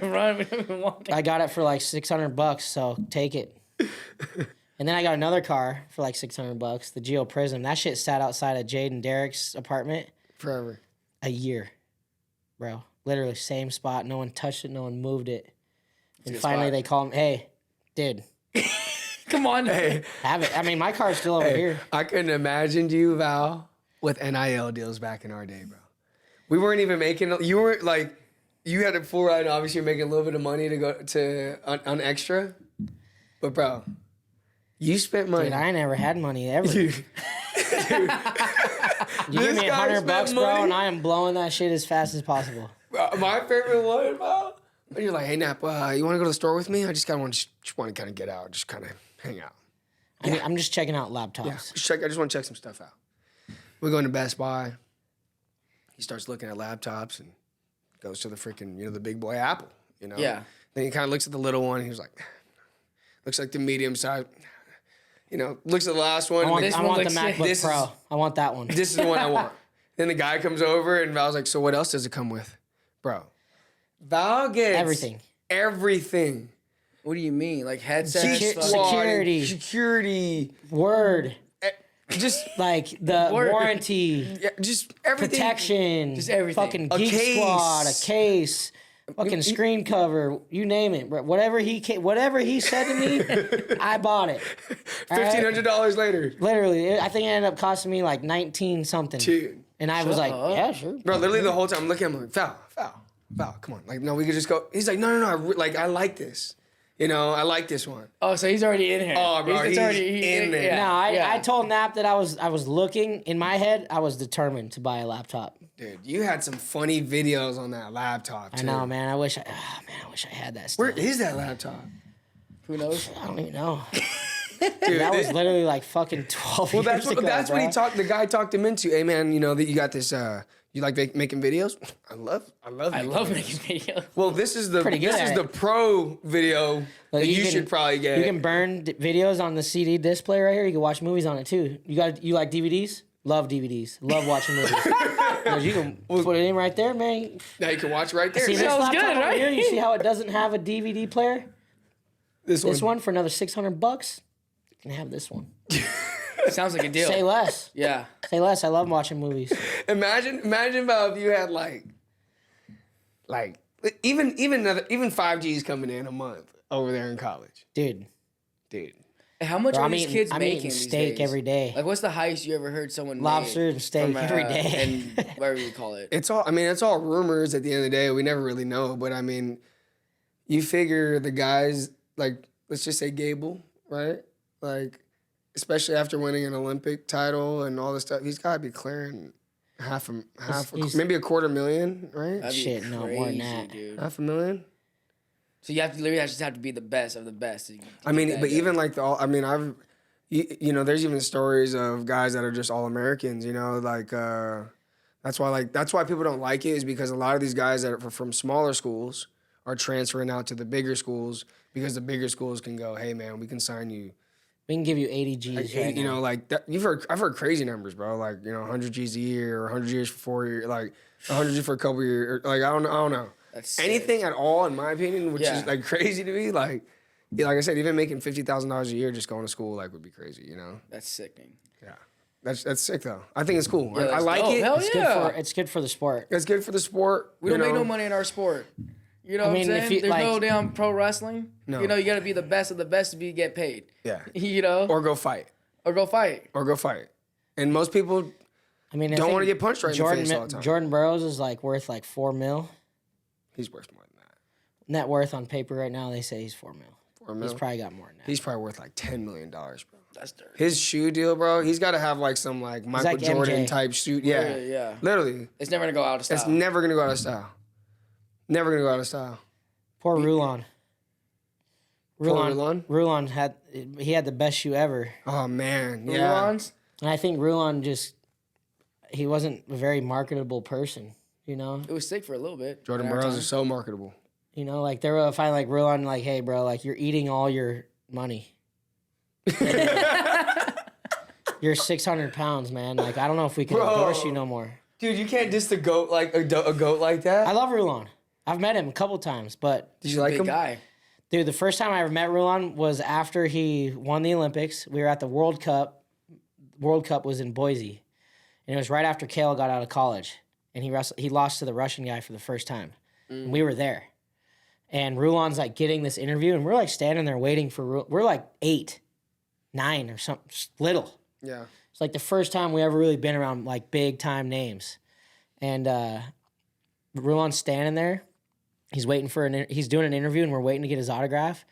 Speaker 1: Run. We don't even want it.
Speaker 3: I got it for like $600, so take it. And then I got another car for like $600, the Geo Prism. That shit sat outside of Jade and Derek's apartment.
Speaker 2: Forever.
Speaker 3: A year, bro. Literally same spot. No one touched it. No one moved it. And finally they called me, hey, dude.
Speaker 1: Come on.
Speaker 2: Hey.
Speaker 3: Have it. I mean, my car's still over here.
Speaker 2: I couldn't imagine you, Val, with NIL deals back in our day, bro. We weren't even making... You were like... You had a full ride, and obviously you're making a little bit of money to go to on extra. But, bro, you spent money.
Speaker 3: Dude, I never had money ever. Dude. You give me $100, bro, and I am blowing that shit as fast as possible.
Speaker 2: My favorite one, bro. When you're like, hey, Nap, you want to go to the store with me? I just want to kind of get out, just kind of hang out.
Speaker 3: I mean, I'm just checking out laptops.
Speaker 2: Yeah, I just want to check some stuff out. We're going to Best Buy. He starts looking at laptops and goes to the freaking, the big boy Apple,
Speaker 1: Yeah.
Speaker 2: Then he kind of looks at the little one. He was like, looks like the medium size. Looks at the last one.
Speaker 3: I want the
Speaker 1: looks
Speaker 3: MacBook Pro. I want that one.
Speaker 2: This is the one I want. Then the guy comes over and Val's like, so what else does it come with? Bro, Val gets
Speaker 3: Everything.
Speaker 2: Everything.
Speaker 1: What do you mean? Like headsets?
Speaker 2: Security.
Speaker 3: Word.
Speaker 2: Just
Speaker 3: like the warranty.
Speaker 2: Yeah, just everything.
Speaker 3: Protection.
Speaker 1: Just everything.
Speaker 3: Fucking Geek Squad, a case. Fucking screen cover, you name it. Whatever he said to me, I bought it.
Speaker 2: $1,500 later.
Speaker 3: Literally, I think it ended up costing me like 19 something.
Speaker 2: Dude.
Speaker 3: And I was like, yeah, sure.
Speaker 2: Bro, literally the whole time I'm looking at him like, Val, come on. Like, no, we could just go. He's like, no, I like this. You know, I like this one.
Speaker 1: Oh, so he's already in here.
Speaker 2: Oh, bro, he's already in there.
Speaker 3: Yeah. No, I told Nap that I was looking. In my head, I was determined to buy a laptop.
Speaker 2: Dude, you had some funny videos on that laptop, too.
Speaker 3: I know, man. I wish I had that stuff.
Speaker 2: Where is that laptop?
Speaker 1: Who knows?
Speaker 3: I don't even know. Dude, that was literally like fucking 12 years ago.
Speaker 2: That's what he talked. The guy talked him into. Hey, man, you know that you got this. You like making videos? I love making
Speaker 1: videos.
Speaker 2: Well, this is the pro video that you should probably get.
Speaker 3: You can burn videos on the CD display right here. You can watch movies on it too. You like DVDs? Love DVDs. Love watching movies. You can put it in right there, man.
Speaker 2: Now you can watch right there.
Speaker 3: See this laptop right here? You see how it doesn't have a DVD player? This one for another $600. You can have this one.
Speaker 1: Sounds like a deal.
Speaker 3: Say less.
Speaker 1: Yeah.
Speaker 3: Say less. I love watching movies.
Speaker 2: Imagine about if you had like even 5Gs coming in a month over there in college.
Speaker 3: Dude.
Speaker 1: How much are these kids making?
Speaker 3: I'm eating steak every day.
Speaker 1: Like, what's the highest you ever heard someone
Speaker 3: lobster and steak every day?
Speaker 1: And whatever you call it.
Speaker 2: It's all rumors at the end of the day. We never really know. But I mean, you figure the guys, like, let's just say Gable, right? Like, especially after winning an Olympic title and all this stuff, he's got to be clearing half, maybe $250,000, right?
Speaker 3: Shit, no, more than that.
Speaker 1: Dude.
Speaker 2: $500,000?
Speaker 1: So you have to literally just have to be the best of the best.
Speaker 2: I mean, but even like you know, there's even stories of guys that are just all Americans. You know, like that's why people don't like it, is because a lot of these guys that are from smaller schools are transferring out to the bigger schools, because the bigger schools can go, hey man, we can sign you.
Speaker 3: We can give you 80 G's.
Speaker 2: Like,
Speaker 3: right
Speaker 2: you
Speaker 3: now.
Speaker 2: know, like that, I've heard crazy numbers, bro. Like, you know, 100 G's a year, or 100 G's for 4 years, like 100 G's for a couple years. Like, I don't know.
Speaker 1: That's
Speaker 2: anything
Speaker 1: sick.
Speaker 2: at all, in my opinion, which is like crazy to me. Like I said, even making $50,000 a year just going to school would be crazy. You know.
Speaker 1: That's sickening.
Speaker 2: Yeah, that's sick though. I think it's cool.
Speaker 1: Yeah,
Speaker 2: I like it.
Speaker 1: Hell
Speaker 3: it's good for the sport.
Speaker 2: It's good for the sport.
Speaker 1: We don't make no money in our sport. You know what I'm saying? There's no damn pro wrestling. No. You know, you got to be the best of the best to get paid.
Speaker 2: Yeah.
Speaker 1: You know.
Speaker 2: Or go fight. And most people, don't want to get punched right in the face all the time.
Speaker 3: Jordan Burroughs is like worth like $4 million.
Speaker 2: He's worth more than that.
Speaker 3: Net worth on paper right now, they say he's $4 million.
Speaker 2: $4 million?
Speaker 3: He's probably got more than that.
Speaker 2: He's probably worth like $10 million, bro.
Speaker 1: That's dirty.
Speaker 2: His shoe deal, bro. He's got to have like some like Michael Jordan type shoe. Yeah. Literally.
Speaker 1: It's never gonna go out of style.
Speaker 2: It's never gonna go out of style. Never gonna go out of style.
Speaker 3: Poor Rulon.
Speaker 2: Rulon
Speaker 3: had the best shoe ever.
Speaker 2: Oh man, yeah.
Speaker 1: Rulon's?
Speaker 3: And I think Rulon he wasn't a very marketable person, you know?
Speaker 1: It was sick for a little bit.
Speaker 2: Jordan Burroughs is so marketable.
Speaker 3: You know, like they were finally like Rulon, like, hey bro, like you're eating all your money. You're 600 pounds, man. Like I don't know if we can endorse you no more.
Speaker 2: Dude, you can't diss the goat like a goat like that.
Speaker 3: I love Rulon. I've met him a couple times, but
Speaker 2: did you like him?
Speaker 1: Guy.
Speaker 3: Dude, the first time I ever met Rulon was after he won the Olympics. We were at the World Cup. World Cup was in Boise. And it was right after Kale got out of college. And he lost to the Russian guy for the first time. And we were there. And Rulon's like getting this interview, and we're like standing there waiting for we're like 8, 9 or something, little.
Speaker 2: Yeah.
Speaker 3: It's like the first time we ever really been around like big time names. And Rulon's standing there. He's waiting he's doing an interview, and we're waiting to get his autograph.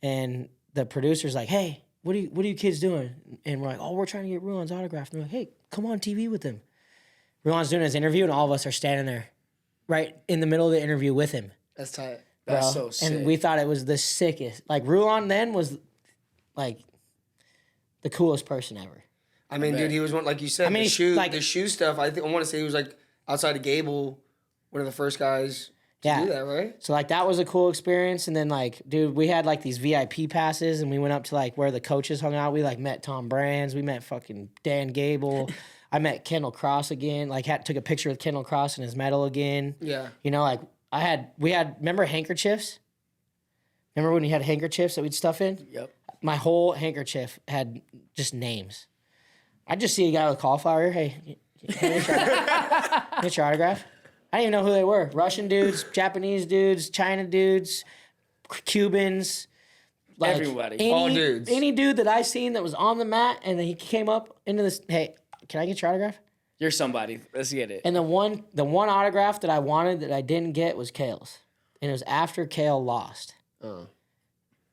Speaker 3: And the producer's like, hey, what are you kids doing? And we're like, oh, we're trying to get Rulon's autograph. And we're like, hey, come on TV with him. Rulon's doing his interview, and all of us are standing there right in the middle of the interview with him.
Speaker 1: That's tight. That's so sick.
Speaker 3: And we thought it was the sickest. Like, Rulon then was like the coolest person ever.
Speaker 2: I mean, dude, he was one, like you said, the shoe stuff. I want to say he was like, outside of Gable, one of the first guys to do that, right?
Speaker 3: So like that was a cool experience. And then like, dude, we had like these VIP passes, and we went up to like where the coaches hung out. We like met Tom Brands. We met fucking Dan Gable. I met Kendall Cross again. Like took a picture with Kendall Cross and his medal again.
Speaker 2: Yeah.
Speaker 3: You know, like we had remember handkerchiefs? Remember when you had handkerchiefs that we'd stuff in?
Speaker 1: Yep.
Speaker 3: My whole handkerchief had just names. I'd just see a guy with cauliflower. Hey, get your autograph. I didn't even know who they were. Russian dudes, Japanese dudes, China dudes, Cubans. Like
Speaker 1: everybody.
Speaker 2: All dudes.
Speaker 3: Any dude that I seen that was on the mat and then he came up into this, hey, can I get your autograph?
Speaker 1: You're somebody. Let's get it.
Speaker 3: And the one autograph that I wanted that I didn't get was Kale's. And it was after Kale lost.
Speaker 2: Oh.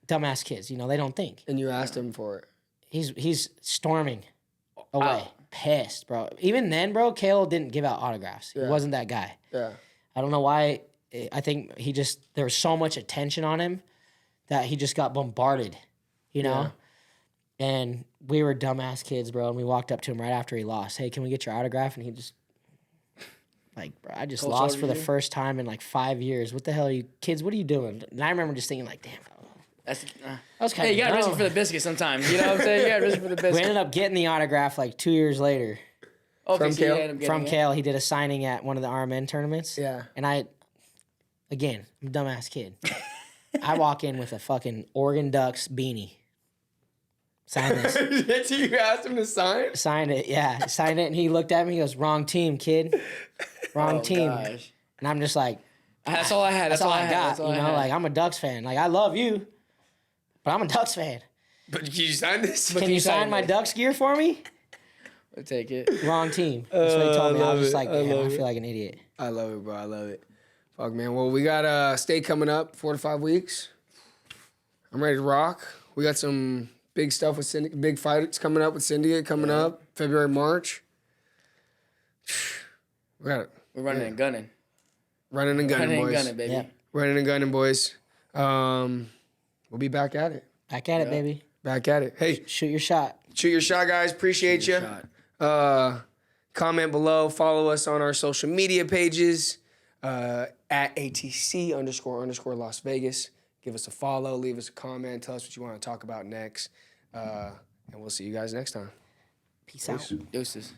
Speaker 3: Dumbass kids, they don't think.
Speaker 2: And you asked him for it.
Speaker 3: He's storming away. Pissed, bro. Even then, bro, Kale didn't give out autographs.
Speaker 2: Yeah.
Speaker 3: He wasn't that guy.
Speaker 2: Yeah.
Speaker 3: I don't know why. I think there was so much attention on him that he just got bombarded,
Speaker 2: Yeah.
Speaker 3: And we were dumbass kids, bro. And we walked up to him right after he lost. Hey, can we get your autograph? And he just, bro, I just lost for the first time in 5 years. What the hell are you kids? What are you doing? And I remember just thinking, damn, bro.
Speaker 1: That
Speaker 3: was kind of
Speaker 1: you gotta risk it for the biscuit sometimes. You know what I'm saying? You gotta risk it for the biscuit.
Speaker 3: We ended up getting the autograph 2 years later.
Speaker 1: Okay,
Speaker 2: From Kale?
Speaker 3: From Kale. He did a signing at one of the RMN tournaments.
Speaker 2: Yeah.
Speaker 3: And I'm a dumbass kid. I walk in with a fucking Oregon Ducks beanie. Sign this.
Speaker 2: You asked him to sign?
Speaker 3: Signed it, yeah. Signed it, and he looked at me. He goes, "Wrong team, kid. Wrong team."
Speaker 1: Gosh.
Speaker 3: And I'm just like,
Speaker 1: That's all I had.
Speaker 3: that's all I got.
Speaker 1: That's all I had.
Speaker 3: I'm a Ducks fan. I love you, but I'm a Ducks fan.
Speaker 2: But can you sign this?
Speaker 3: Can you sign my Ducks gear for me?
Speaker 1: I'll take it.
Speaker 3: Wrong team. That's what he told me. I was just like, damn, I
Speaker 2: it.
Speaker 3: feel like an idiot.
Speaker 2: I love it, bro. I love it. Fuck, man. Well, we got state coming up 4 to 5 weeks. I'm ready to rock. We got some big stuff with Syndicate, big fights coming up with Syndicate coming up February, March. We're
Speaker 1: running and gunning.
Speaker 2: Running and gunning, boys.
Speaker 1: Running and gunning, baby.
Speaker 3: Yeah.
Speaker 2: Running and gunning, boys. We'll be back at it.
Speaker 3: Back at it, baby.
Speaker 2: Back at it. Hey,
Speaker 3: Shoot your shot.
Speaker 2: shoot your shot, guys. Appreciate you. Comment below. Follow us on our social media pages at ATC__Las Vegas. Give us a follow. Leave us a comment. Tell us what you want to talk about next. And we'll see you guys next time.
Speaker 3: Peace out.
Speaker 1: Deuces.